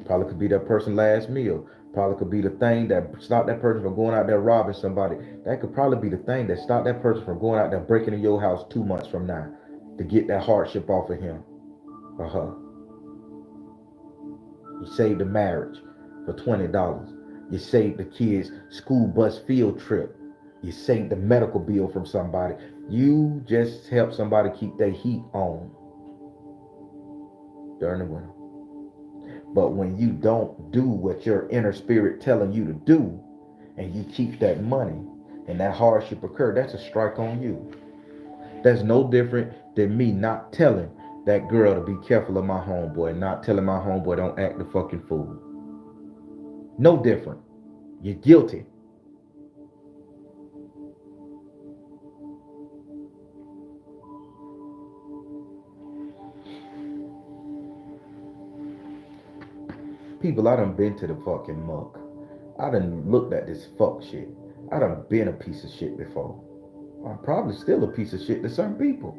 Probably could be that person's last meal. Probably could be the thing that stopped that person from going out there robbing somebody. That could probably be the thing that stopped that person from going out there breaking in your house 2 months from now to get that hardship off of him or her. You saved the marriage for $20. You saved the kids' school bus field trip. You saved the medical bill from somebody. You just helped somebody keep their heat on during the winter. But when you don't do what your inner spirit telling you to do, and you keep that money, and that hardship occur, that's a strike on you. That's no different than me not telling that girl to be careful of my homeboy, not telling my homeboy don't act the fucking fool. No different. You're guilty. People, I done been to the fucking muck. I done looked at this fuck shit. I done been a piece of shit before. I'm probably still a piece of shit to some people.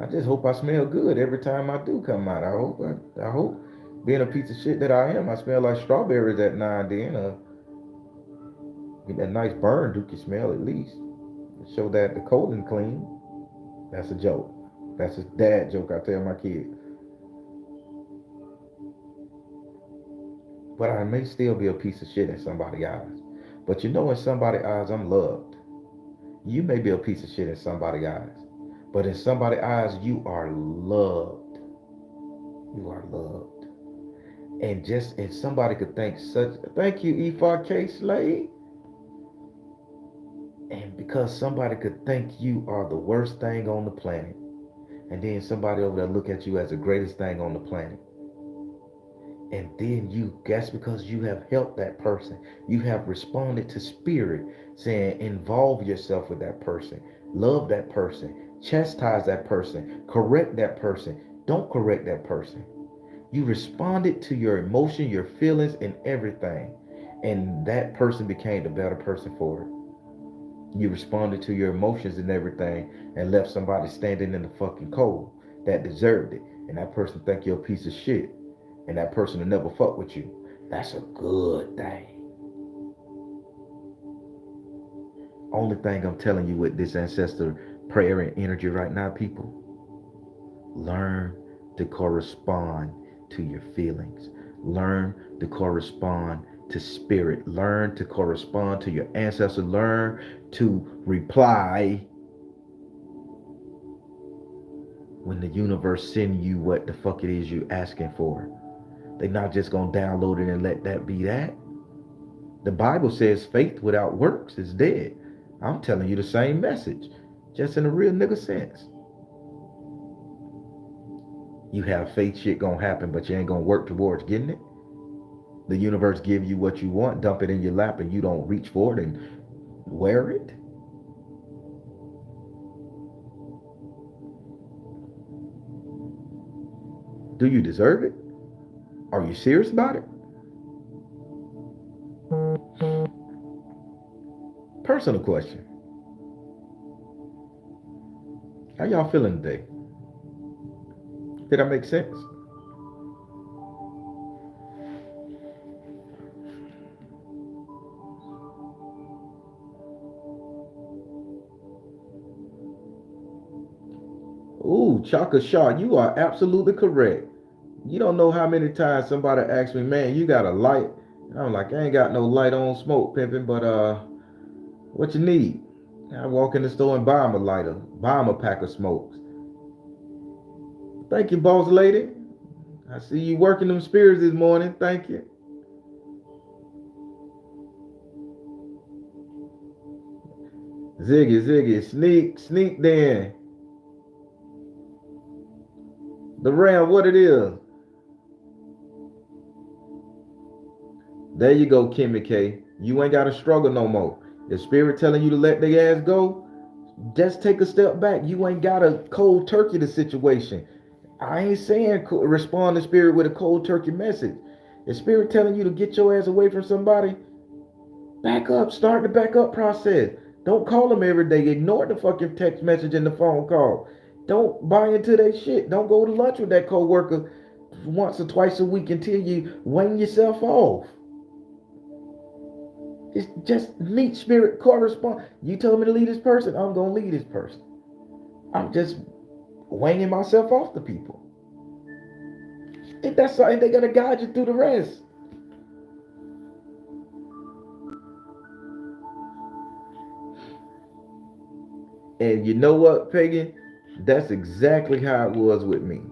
I just hope I smell good every time I do come out. I hope being a piece of shit that I am, I smell like strawberries at now and then. Get that nice burn Duke you smell at least. Show that the colon clean. That's a joke. That's a dad joke I tell my kids. But I may still be a piece of shit in somebody's eyes. But you know in somebody's eyes I'm loved. You may be a piece of shit in somebody's eyes. But in somebody's eyes you are loved. You are loved. And somebody could think such, thank you, E4K Slade. And because somebody could think you are the worst thing on the planet, and then somebody over there look at you as the greatest thing on the planet. And then that's because you have helped that person. You have responded to spirit, saying involve yourself with that person, love that person, chastise that person, correct that person, don't correct that person. You responded to your emotion, your feelings, and everything. And that person became the better person for it. You responded to your emotions and everything and left somebody standing in the fucking cold that deserved it. And that person think you're a piece of shit. And that person will never fuck with you. That's a good thing. Only thing I'm telling you with this ancestor prayer and energy right now, people, learn to correspond to your feelings. Learn to correspond to spirit. Learn to correspond to your ancestor. Learn to reply when the universe send you what the fuck it is you're asking for. They're not just gonna download it and let that be that. The Bible says faith without works is dead. I'm telling you the same message, just in a real nigga sense. You have faith, shit gonna happen, but you ain't gonna work towards getting it. The universe give you what you want, dump it in your lap, and you don't reach for it and wear it? Do you deserve it? Are you serious about it? Personal question. How y'all feeling today? Did that make sense? Ooh, Chaka Shaw, you are absolutely correct. You don't know how many times somebody asks me, man, you got a light? And I'm like, I ain't got no light on smoke pimping, but what you need? I walk in the store and buy him a lighter, buy him a pack of smokes. Thank you, boss lady. I see you working them spirits this morning. Thank you. Ziggy, Ziggy, sneak then. The ram, what it is. There you go, Kimmy K. You ain't got to struggle no more. If spirit telling you to let the ass go, just take a step back. You ain't got to cold turkey the situation. I ain't saying respond to spirit with a cold turkey message. If spirit telling you to get your ass away from somebody, back up. Start the backup process. Don't call them every day. Ignore the fucking text message and the phone call. Don't buy into that shit. Don't go to lunch with that coworker once or twice a week until you wane yourself off. It's just meet spirit correspond. You told me to leave this person, I'm gonna leave this person. I'm just wanging myself off to people. And that's something they gotta guide you through the rest. And you know what, Pagan? That's exactly how it was with me.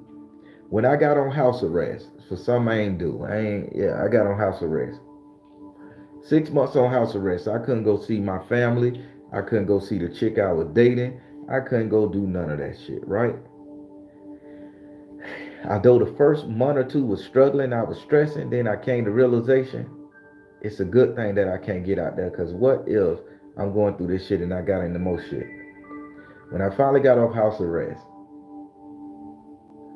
When I got on house arrest, for some I ain't do. I got on house arrest. 6 months on house arrest. I couldn't go see my family. I couldn't go see the chick I was dating. I couldn't go do none of that shit, right? Although the first month or two was struggling, I was stressing, then I came to realization it's a good thing that I can't get out there, because what if I'm going through this shit and I got into more shit? When I finally got off house arrest,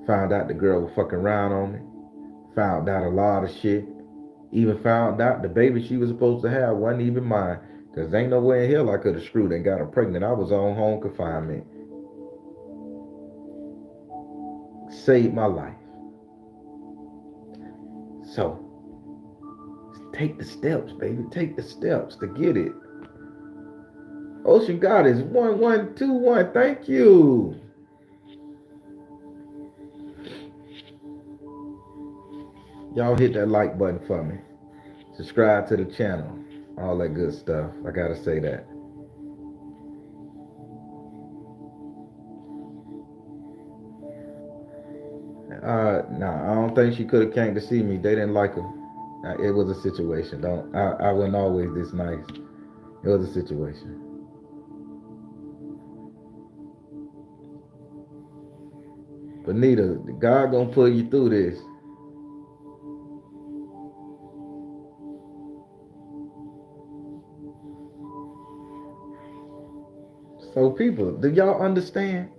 found out the girl was fucking around on me, found out a lot of shit, even found out the baby she was supposed to have wasn't even mine, because ain't no way in hell I could have screwed and got her pregnant. I was on home confinement. Saved my life. So, take the steps, baby. Take the steps to get it. Ocean God is 1121. Thank you. Y'all hit that like button for me. Subscribe to the channel. All that good stuff. I gotta say that. Nah, I don't think she could have came to see me. They didn't like her. It was a situation. I wasn't always this nice. It was a situation. But Nita, God gonna pull you through this. So people, do y'all understand?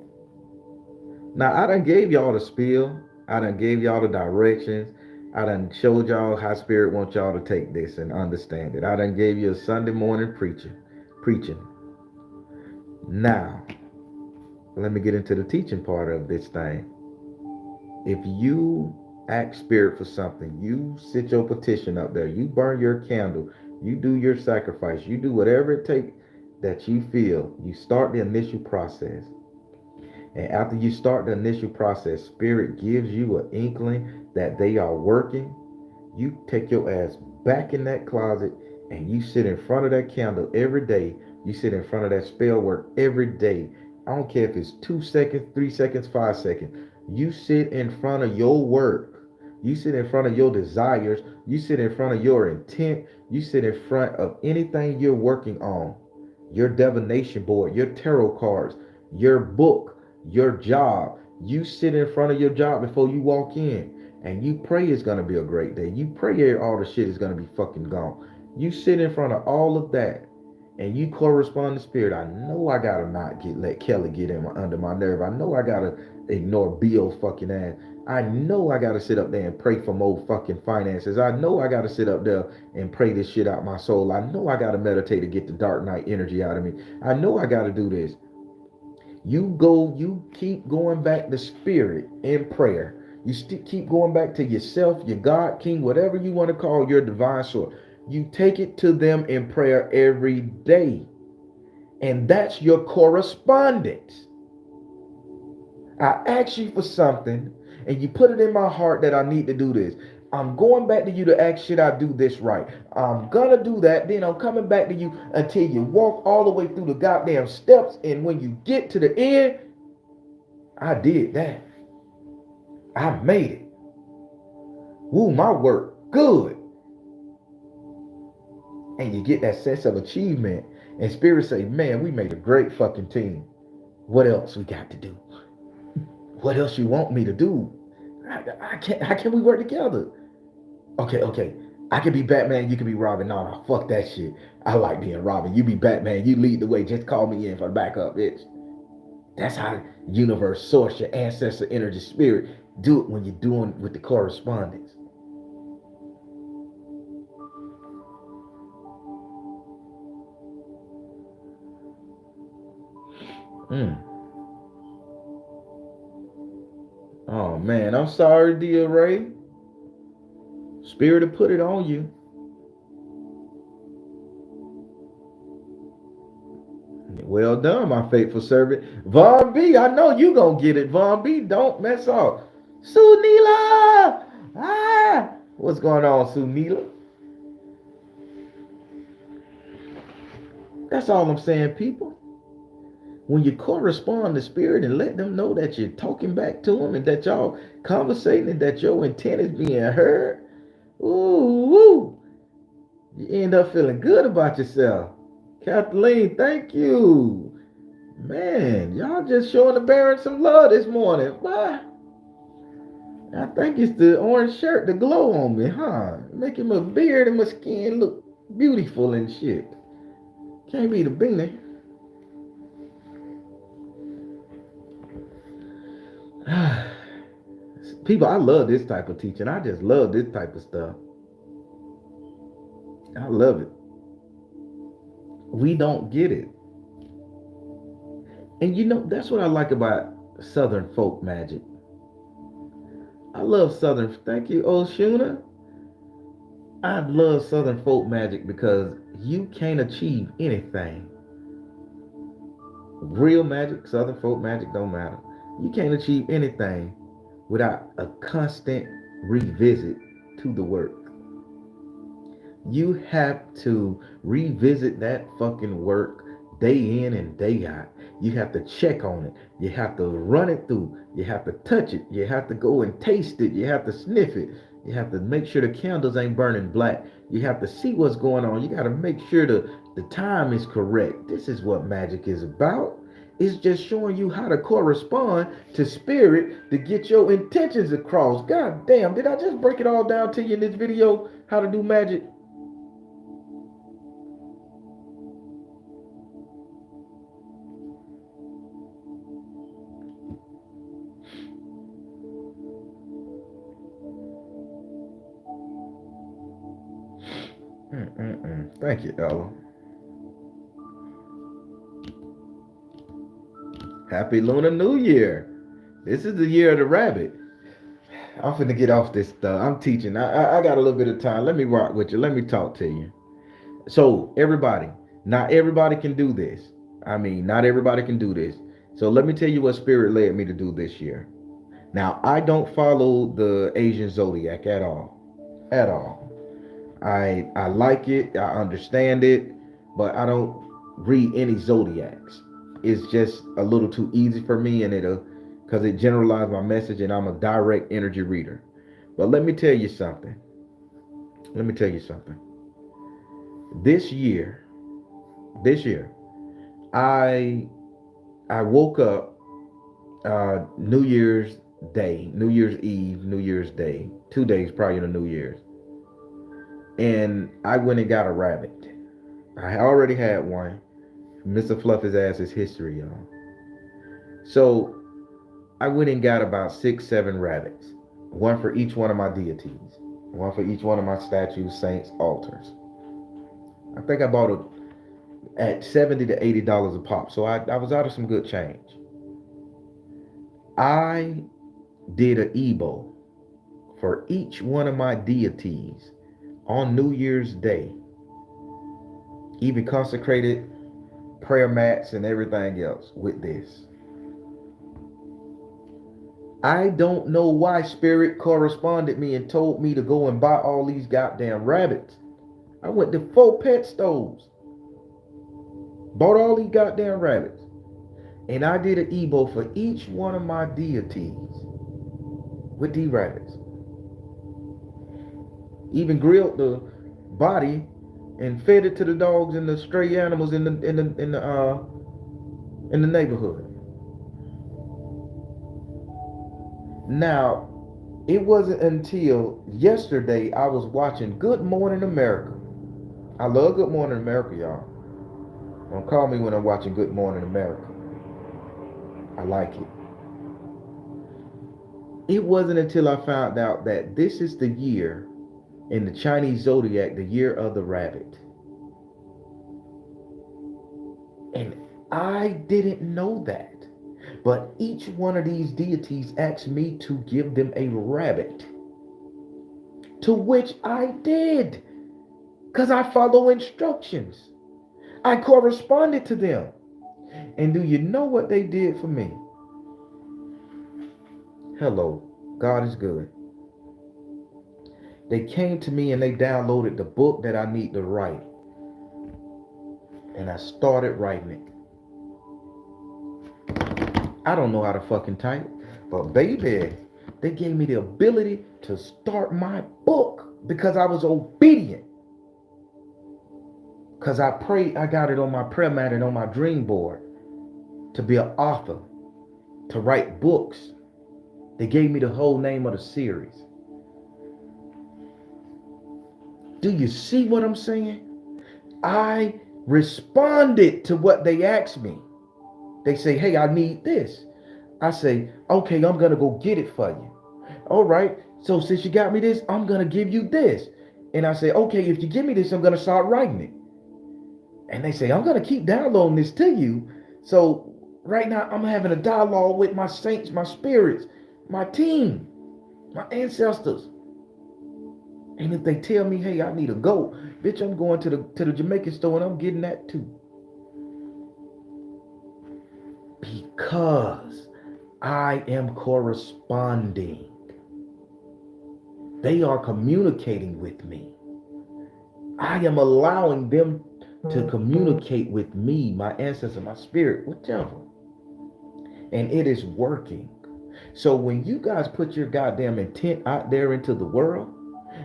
Now I done gave y'all the spiel. I done gave y'all the directions. I done showed y'all how spirit wants y'all to take this and understand it. I done gave you a Sunday morning preaching. Now, let me get into the teaching part of this thing. If you ask spirit for something, you sit your petition up there, you burn your candle, you do your sacrifice, you do whatever it takes that you feel, you start the initial process. And after you start the initial process, spirit gives you an inkling that they are working. You take your ass back in that closet and you sit in front of that candle every day. You sit in front of that spell work every day. I don't care if it's 2 seconds, 3 seconds, 5 seconds. You sit in front of your work. You sit in front of your desires. You sit in front of your intent. You sit in front of anything you're working on. Your divination board, your tarot cards, your book, your job. You sit in front of your job before you walk in. and you pray it's gonna be a great day. You pray all the shit is gonna be fucking gone. You sit in front of all of that and you correspond to spirit. I know I gotta not let Kelly get under my nerve. I know I gotta ignore Bill's fucking ass. I know I gotta sit up there and pray for more fucking finances. I know I gotta sit up there and pray this shit out my soul. I know I gotta meditate to get the dark night energy out of me. I know I gotta do this. You keep going back to spirit in prayer. You keep going back to yourself, your God, King, whatever you want to call your divine source. You take it to them in prayer every day. And that's your correspondence. I ask you for something and you put it in my heart that I need to do this. I'm going back to you to ask, should I do this right? I'm gonna do that. Then I'm coming back to you until you walk all the way through the goddamn steps. And when you get to the end, I did that. I made it. Woo, my work, good. And you get that sense of achievement. And spirit say, man, we made a great fucking team. What else we got to do? What else you want me to do? I can't. How can we work together? Okay. I can be Batman. You can be Robin. No, fuck that shit. I like being Robin. You be Batman. You lead the way. Just call me in for the backup, bitch. That's how universe, source, your ancestor, energy, spirit do it when you're doing with the correspondence. Oh man, I'm sorry, dear Ray. Spirit to put it on you. Well done, my faithful servant. Von B, I know you gonna get it. Von B, don't mess up. Sunila! Ah! What's going on, Sunila? That's all I'm saying, people. When you correspond to spirit and let them know that you're talking back to them and that y'all conversating and that your intent is being heard, ooh, you end up feeling good about yourself. Kathleen, thank you. Man, y'all just showing the Baron some love this morning. Why? I think it's the orange shirt, the glow on me, huh? Making my beard and my skin look beautiful and shit. Can't be the beanie. People, I love this type of teaching. I just love this type of stuff. I love it. We don't get it. And you know, that's what I like about Southern folk magic. I love Southern, thank you, Oshuna. I love Southern folk magic because you can't achieve anything. Real magic, Southern folk magic don't matter. You can't achieve anything without a constant revisit to the work. You have to revisit that fucking work day in and day out. You have to check on it. You have to run it through. You have to touch it. You have to go and taste it. You have to sniff it. You have to make sure the candles ain't burning black. You have to see what's going on. You got to make sure the time is correct. This is what magic is about. It's just showing you how to correspond to spirit to get your intentions across. God damn, did I just break it all down to you in this video? How to do magic? Thank you, Ella. Happy Lunar New Year. This is the year of the rabbit. I'm finna get off this stuff. I'm teaching. I got a little bit of time. Let me rock with you. Let me talk to you. So, everybody, not everybody can do this. I mean, not everybody can do this. So, let me tell you what Spirit led me to do this year. Now, I don't follow the Asian zodiac at all. At all. I like it, I understand it, but I don't read any zodiacs. It's just a little too easy for me, and because it generalizes my message, and I'm a direct energy reader. But let me tell you something. Let me tell you something. This year, I woke up New Year's Day, New Year's Eve, New Year's Day, 2 days prior to New Year's. And I went and got a rabbit. I already had one. Mr. Fluffy's ass is history, y'all. So I went and got about 6, 7 rabbits. One for each one of my deities. One for each one of my statues, saints, altars. I think I bought it at $70 to $80 a pop. So I was out of some good change. I did an Ebo for each one of my deities on New Year's Day. Even consecrated prayer mats and everything else with this. I don't know why Spirit corresponded me and told me to go and buy all these goddamn rabbits. I went to 4 pet stores. Bought all these goddamn rabbits. And I did an Ebo for each one of my deities with these rabbits. Even grilled the body and fed it to the dogs and the stray animals in the neighborhood. Now, it wasn't until yesterday I was watching Good Morning America. I love Good Morning America, y'all. Don't call me when I'm watching Good Morning America. I like it. It wasn't until I found out that this is the year in the Chinese zodiac, the year of the rabbit. And I didn't know that. But each one of these deities asked me to give them a rabbit. To which I did. Because I follow instructions. I corresponded to them. And do you know what they did for me? Hello, God is good. They came to me and they downloaded the book that I need to write. And I started writing it. I don't know how to fucking type, but baby, they gave me the ability to start my book because I was obedient. Because I prayed, I got it on my prayer mat and on my dream board to be an author, to write books. They gave me the whole name of the series. Do you see what I'm saying? I responded to what they asked me. They say, hey, I need this. I say, okay, I'm going to go get it for you. All right. So since you got me this, I'm going to give you this. And I say, okay, if you give me this, I'm going to start writing it. And they say, I'm going to keep downloading this to you. So right now I'm having a dialogue with my saints, my spirits, my team, my ancestors. And if they tell me, hey, I need a goat, bitch, I'm going to the Jamaican store and I'm getting that too. Because I am corresponding. They are communicating with me. I am allowing them to communicate with me, my ancestor, my spirit, whichever. And it is working. So when you guys put your goddamn intent out there into the world,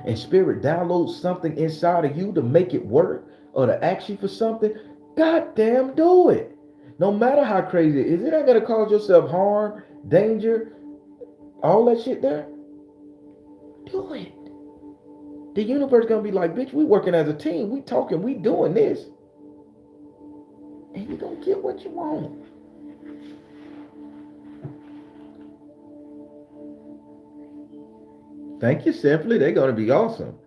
and spirit downloads something inside of you to make it work or to ask you for something, goddamn do it. No matter how crazy it is, it ain't gonna cause yourself harm, danger, all that shit there. Do it. The universe gonna be like, bitch, we working as a team, we talking, we doing this. And you gonna get what you want. Thank you, Simply. They're gonna be awesome.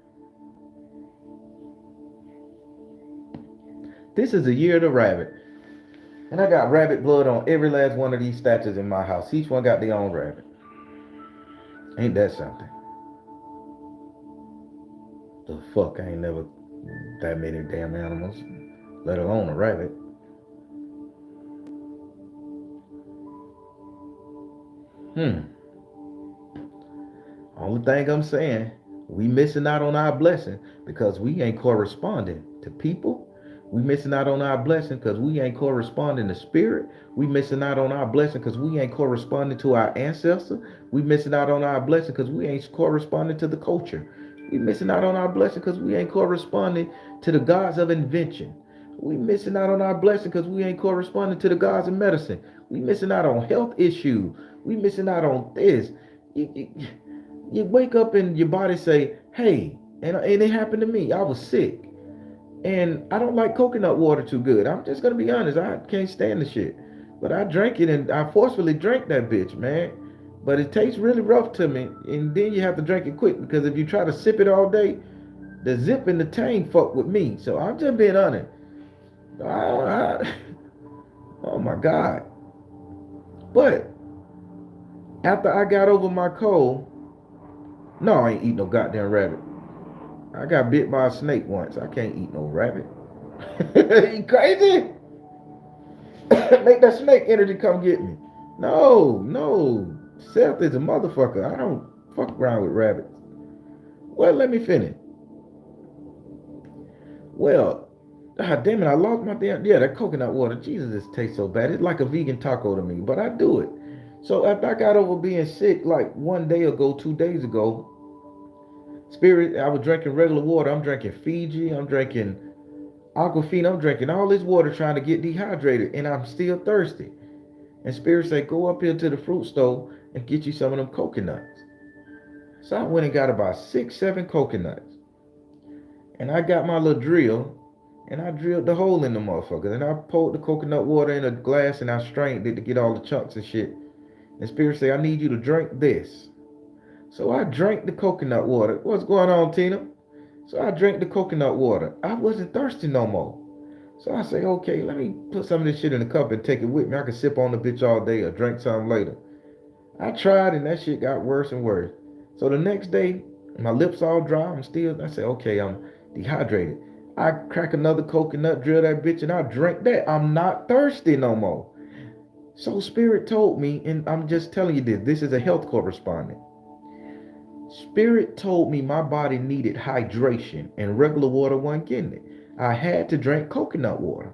This is the year of the rabbit. And I got rabbit blood on every last one of these statues in my house. Each one got their own rabbit. Ain't that something? The fuck, I ain't never that many damn animals, let alone a rabbit. Only thing I'm saying, we missing out on our blessing because we ain't corresponding to people. We missing out on our blessing because we ain't corresponding to spirit. We missing out on our blessing because we ain't corresponding to our ancestor. We missing out on our blessing because we ain't corresponding to the culture. We missing out on our blessing because we ain't corresponding to the gods of invention. We missing out on our blessing because we ain't corresponding to the gods of medicine. We missing out on health issues. We missing out on this. You wake up and your body say, hey, and it happened to me. I was sick. And I don't like coconut water too good. I'm just gonna be honest. I can't stand the shit. But I drank it and I forcefully drank that bitch, man. But it tastes really rough to me. And then you have to drink it quick because if you try to sip it all day, the zip and the tang fuck with me. So I'm just being honest. Oh my God. But after I got over my cold, no, I ain't eat no goddamn rabbit. I got bit by a snake once. I can't eat no rabbit. You crazy? Make that snake energy come get me. No, no. Seth is a motherfucker. I don't fuck around with rabbits. Well, let me finish. Well, damn it, I lost my damn, yeah, that coconut water. Jesus, this tastes so bad. It's like a vegan taco to me, but I do it. So after I got over being sick, like 1 day ago, 2 days ago, Spirit, I was drinking regular water. I'm drinking Fiji. I'm drinking Aquafina. I'm drinking all this water trying to get dehydrated, and I'm still thirsty. And Spirit said, go up here to the fruit store and get you some of them coconuts. So I went and got about 6, 7 coconuts. And I got my little drill, and I drilled the hole in the motherfucker. And I poured the coconut water in a glass, and I strained it to get all the chunks and shit. And Spirit said, I need you to drink this. So I drank the coconut water. What's going on, Tina? So I drank the coconut water. I wasn't thirsty no more. So I say, okay, let me put some of this shit in a cup and take it with me. I can sip on the bitch all day or drink some later. I tried and that shit got worse and worse. So the next day, my lips all dry. I say, okay, I'm dehydrated. I crack another coconut, drill that bitch, and I drink that. I'm not thirsty no more. So Spirit told me, and I'm just telling you this is a health correspondent. Spirit told me my body needed hydration and regular water wasn't getting it. I had to drink coconut water.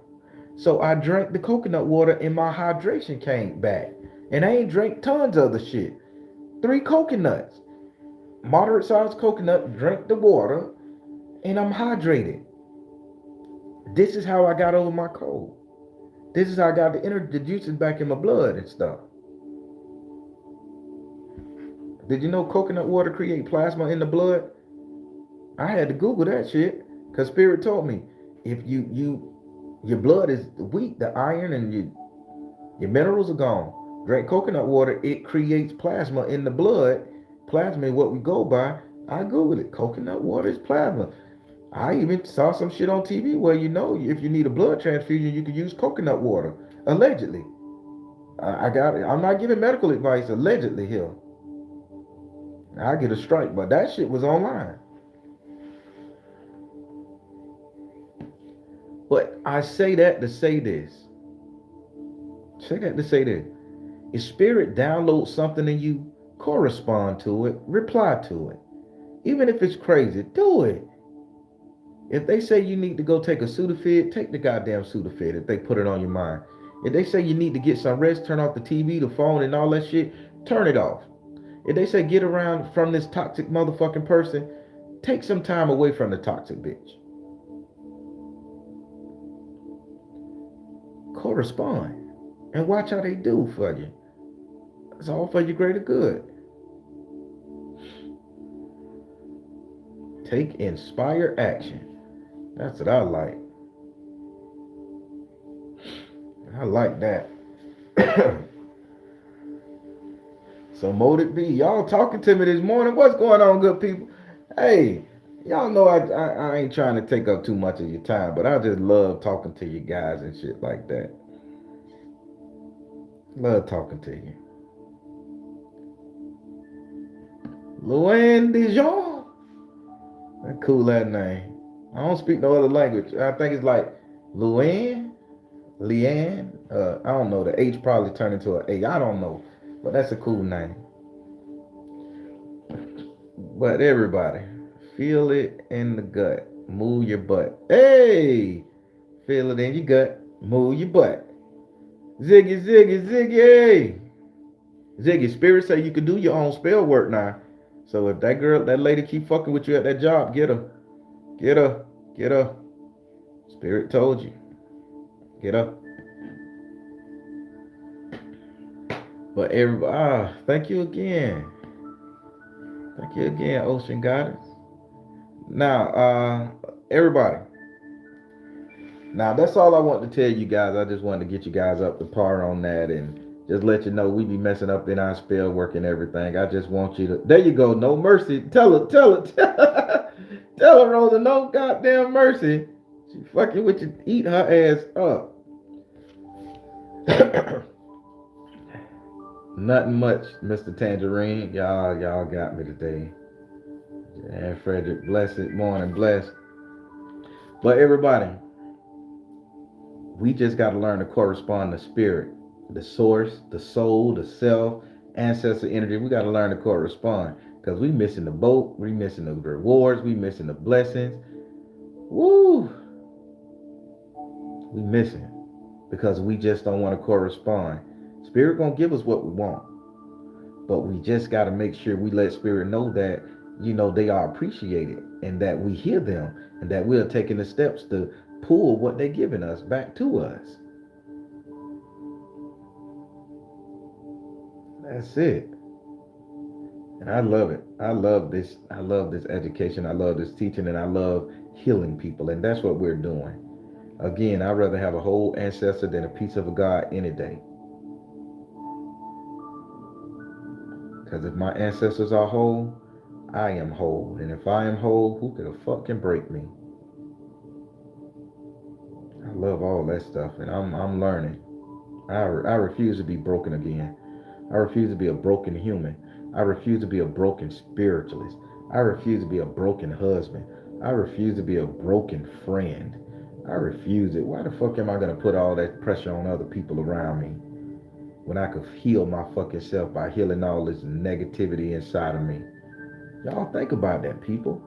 So I drank the coconut water and my hydration came back. And I ain't drank tons of the shit. 3 coconuts. Moderate sized coconut, drink the water, and I'm hydrated. This is how I got over my cold. This is how I got the juices back in my blood and stuff. Did you know coconut water create plasma in the blood? I had to Google that shit because Spirit told me if your blood is weak, the iron and your minerals are gone. Drink coconut water, it creates plasma in the blood. Plasma is what we go by. I Googled it. Coconut water is plasma. I even saw some shit on TV where if you need a blood transfusion, you can use coconut water. Allegedly. I'm not giving medical advice allegedly here. I get a strike, but that shit was online. But I say that to say this. If Spirit downloads something in you, correspond to it, reply to it. Even if it's crazy, do it. If they say you need to go take a Sudafed, take the goddamn Sudafed if they put it on your mind. If they say you need to get some rest, turn off the TV, the phone, and all that shit, turn it off. If they say get around from this toxic motherfucking person, take some time away from the toxic bitch. Correspond and watch how they do for you. It's all for your greater good. Take inspired action. That's what I like. I like that. So mote it be. Y'all talking to me this morning. What's going on, good people? Hey, y'all know I ain't trying to take up too much of your time, but I just love talking to you guys and shit like that. Love talking to you. Luann Dijon. That cool that name. I don't speak no other language. I think it's like Leanne. I don't know. The H probably turned into an A. I don't know. But that's a cool name. But everybody, feel it in the gut. Move your butt. Hey! Feel it in your gut. Move your butt. Ziggy, ziggy, ziggy. Ziggy, Spirit say you can do your own spell work now. So if that lady keep fucking with you at that job, get her. Get her. Get her. Spirit told you. Get up. But everybody, thank you again. Thank you again, Ocean Goddess. Now, everybody. Now, that's all I want to tell you guys. I just wanted to get you guys up to par on that and just let you know we be messing up in our spell work and everything. I just want you to. There you go. No mercy. Tell her. Tell her, Rosa. No goddamn mercy. She fucking with you. Eat her ass up. Nothing much, Mr. Tangerine. Y'all got me today. And Frederick, blessed morning, blessed. But everybody, we just got to learn to correspond to spirit, the source, the soul, the self, ancestor energy. We got to learn to correspond because we missing the boat, we missing the rewards, we missing the blessings. Woo! We missing because we just don't want to correspond. Spirit gonna give us what we want, but we just got to make sure we let spirit know that, you know, they are appreciated and that we hear them and that we're taking the steps to pull what they're giving us back to us. That's it. And I love it. I love this education. I love this teaching, and I love healing people. And that's what we're doing. Again, I'd rather have a whole ancestor than a piece of a God any day. Because if my ancestors are whole, I am whole. And if I am whole, who could the fuck can break me? I love all that stuff, and I'm learning. I refuse to be broken again. I refuse to be a broken human. I refuse to be a broken spiritualist. I refuse to be a broken husband. I refuse to be a broken friend. I refuse it. Why the fuck am I going to put all that pressure on other people around me when I could heal my fucking self by healing all this negativity inside of me? Y'all think about that, people.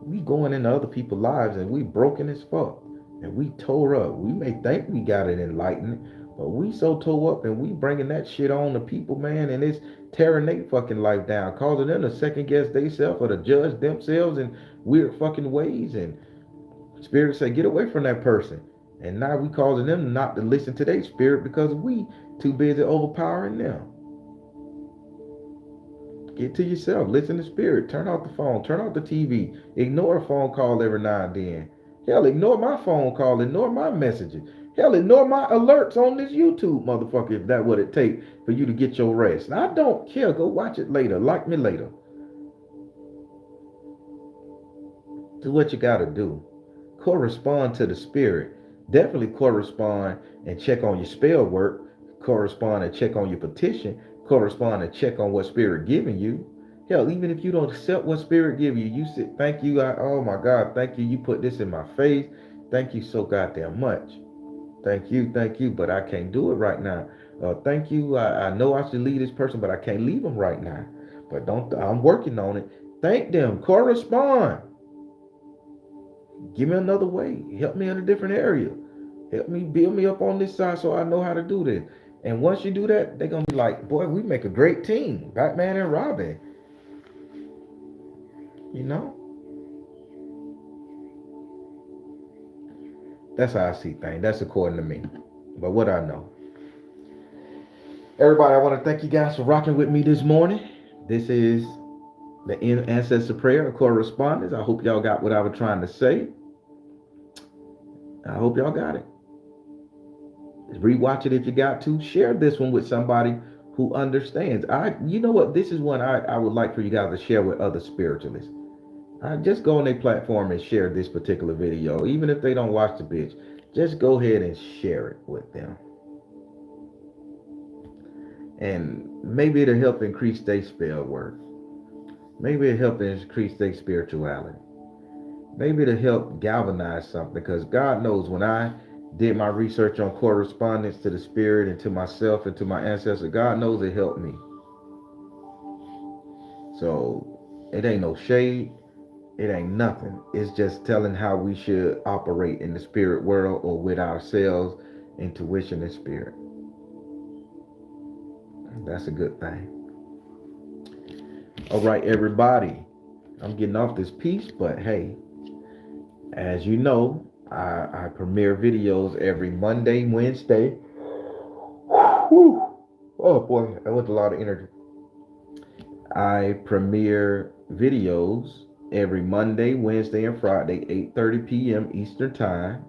We going into other people's lives and we broken as fuck. And we tore up. We may think we got it enlightened, but we so tore up and we bringing that shit on to people, man, and it's tearing their fucking life down, causing them to second guess themselves or to judge themselves in weird fucking ways. And spirit say, get away from that person. And now we causing them not to listen to their spirit because we too busy overpowering them. Get to yourself. Listen to spirit. Turn off the phone. Turn off the TV. Ignore a phone call every now and then. Hell, ignore my phone call. Ignore my messages. Hell, ignore my alerts on this YouTube, motherfucker, if that's what it takes for you to get your rest. And I don't care. Go watch it later. Like me later. Do what you got to do. Correspond to the spirit. Definitely correspond and check on your spell work. Correspond and check on your petition. Correspond and check on what spirit giving you. Hell, even if you don't accept what spirit give you, you say, thank you. Oh my God, thank you. You put this in my face. Thank you so goddamn much. Thank you, but I can't do it right now. Thank you. I know I should leave this person, but I can't leave them right now. But I'm working on it. Thank them. Correspond. Give me another way. Help me in a different area. Help me build me up on this side so I know how to do this. And once you do that, they're going to be like, boy, we make a great team. Batman and Robin. You know? That's how I see things. That's according to me. But what I know. Everybody, I want to thank you guys for rocking with me this morning. This is the Ancestor Prayer, Correspondence. I hope y'all got what I was trying to say. I hope y'all got it. Rewatch it if you got to. Share this one with somebody who understands. You know what? This is one I would like for you guys to share with other spiritualists. Just go on their platform and share this particular video. Even if they don't watch the bitch, just go ahead and share it with them. And maybe it'll help increase their spell work. Maybe it'll help increase their spirituality. Maybe it'll help galvanize something, because God knows when I did my research on correspondence to the spirit and to myself and to my ancestors, God knows it helped me. So it ain't no shade. It ain't nothing. It's just telling how we should operate in the spirit world or with ourselves, intuition and spirit. That's a good thing. All right, everybody. I'm getting off this piece, but hey, as you know, I premiere videos every Monday, Wednesday. Whew. Oh boy, that was a lot of energy. I premiere videos every Monday, Wednesday, and Friday, 8:30 p.m. Eastern Time.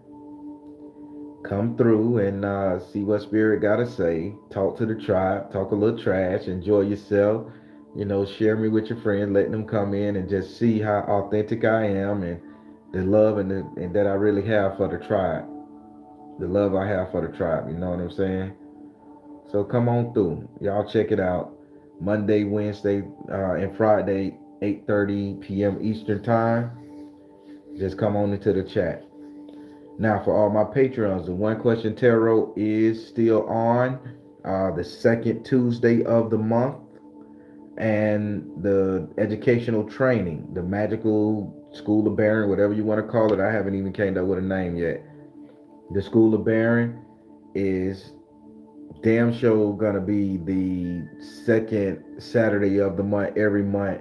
Come through and see what Spirit got to say. Talk to the tribe, talk a little trash, enjoy yourself. Share me with your friends, letting them come in and just see how authentic I am and the love and that I really have for the tribe. The love I have for the tribe, you know what I'm saying? So come on through. Y'all check it out. Monday, Wednesday, and Friday, 8:30 p.m. Eastern Time. Just come on into the chat. Now, for all my Patreons, the One Question Tarot is still on the second Tuesday of the month. And the educational training, the magical School of Baron, whatever you want to call it, I haven't even came up with a name yet. The School of Baron is damn sure gonna be the second Saturday of the month every month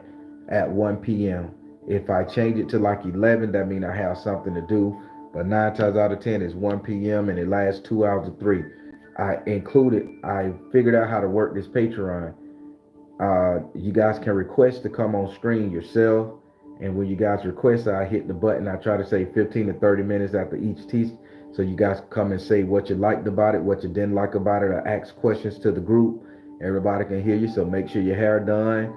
at 1 p.m. If I change it to like 11, that means I have something to do. But 9 times out of 10 is 1 p.m. and it lasts 2 hours or three. I figured out how to work this Patreon. You guys can request to come on screen yourself. And when you guys request, I hit the button. I try to say 15 to 30 minutes after each teach. So you guys come and say what you liked about it, what you didn't like about it, or ask questions to the group. Everybody can hear you. So make sure your hair done,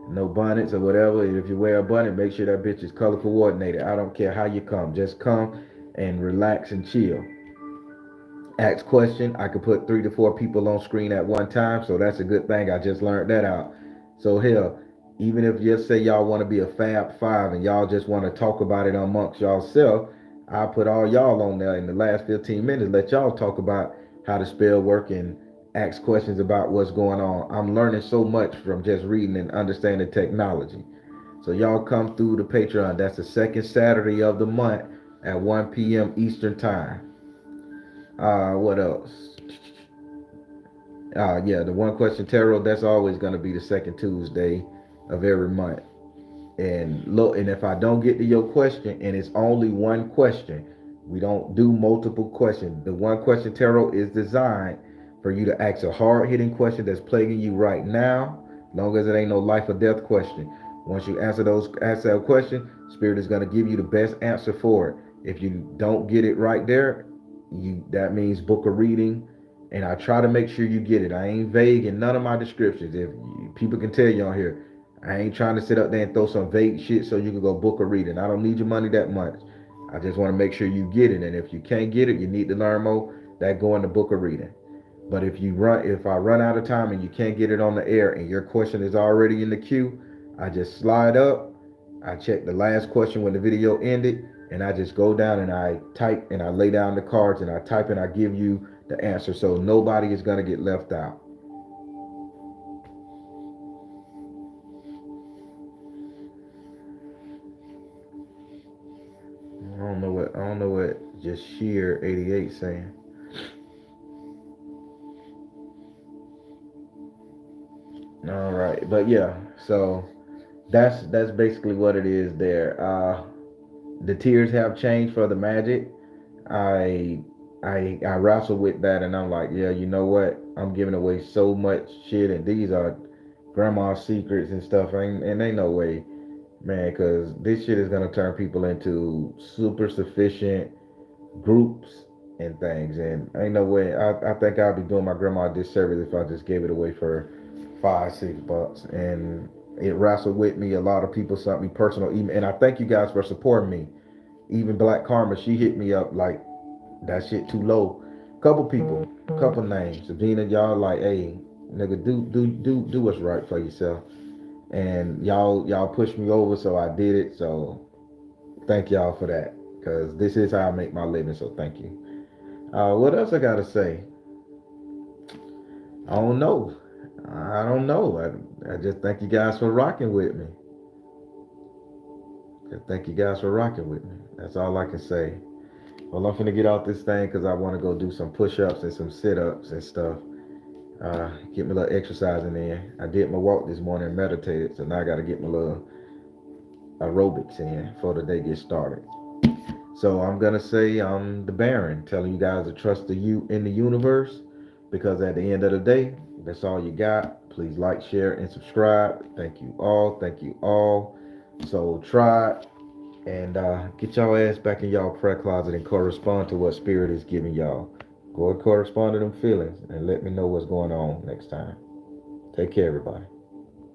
no bonnets or whatever. And if you wear a bonnet, make sure that bitch is color coordinated. I don't care how you come. Just come and relax and chill. Ask question. I could put 3 to 4 people on screen at one time, so that's a good thing. I just learned that out. So hell, even if just say y'all want to be a Fab Five and y'all just want to talk about it amongst y'all self, I'll put all y'all on there in the last 15 minutes. Let y'all talk about how the spell work and ask questions about what's going on. I'm learning so much from just reading and understanding technology. So y'all come through the Patreon. That's the second Saturday of the month at 1 p.m. Eastern Time. What else? Yeah, the One Question Tarot, that's always going to be the second Tuesday of every month. And look, and if I don't get to your question and it's only one question, we don't do multiple questions. The One Question Tarot is designed for you to ask a hard hitting question that's plaguing you right now, long as it ain't no life or death question. Once you answer that question, Spirit is going to give you the best answer for it. If you don't get it right there, that means book a reading, and I try to make sure you get it. I ain't vague in none of my descriptions. If people can tell you on here, I ain't trying to sit up there and throw some vague shit so you can go book a reading. I don't need your money that much. I just want to make sure you get it. And if you can't get it, you need to learn more. That go in the book a reading. But if I run out of time and you can't get it on the air and your question is already in the queue, I just slide up. I check the last question when the video ended, and I just go down and I type and I lay down the cards and I type and I give you the answer. So nobody is gonna get left out. I don't know what just sheer 88 saying. All right, but yeah, so that's basically what it is there. The tiers have changed for the magic. I I wrestle with that, and I'm like, yeah, you know what? I'm giving away so much shit, and these are grandma's secrets and stuff. And ain't no way, man, because this shit is gonna turn people into super sufficient groups and things, and ain't no way. I think I'll be doing my grandma a disservice if I just gave it away for $5-6, and it wrestled with me. A lot of people sent me personal email, and I thank you guys for supporting me. Even Black Karma, she hit me up like that shit too low. Couple people, couple names. Sabina, y'all like, hey, nigga, do what's right for yourself. And y'all pushed me over, so I did it. So thank y'all for that, cause this is how I make my living. So thank you. What else I gotta say? I don't know. I don't know. I just thank you guys for rocking with me. Thank you guys for rocking with me. That's all I can say. Well, I'm finna get off this thing because I want to go do some push-ups and some sit-ups and stuff. Get my little exercising in. I did my walk this morning and meditated, so now I got to get my little aerobics in before the day gets started. So I'm gonna say I'm the Baron, telling you guys to trust the you in the universe, because at the end of the day, that's all you got. Please like, share, and subscribe. Thank you all. Thank you all. So try and get y'all ass back in y'all prayer closet and correspond to what spirit is giving y'all. Go and correspond to them feelings and let me know what's going on next time. Take care, everybody.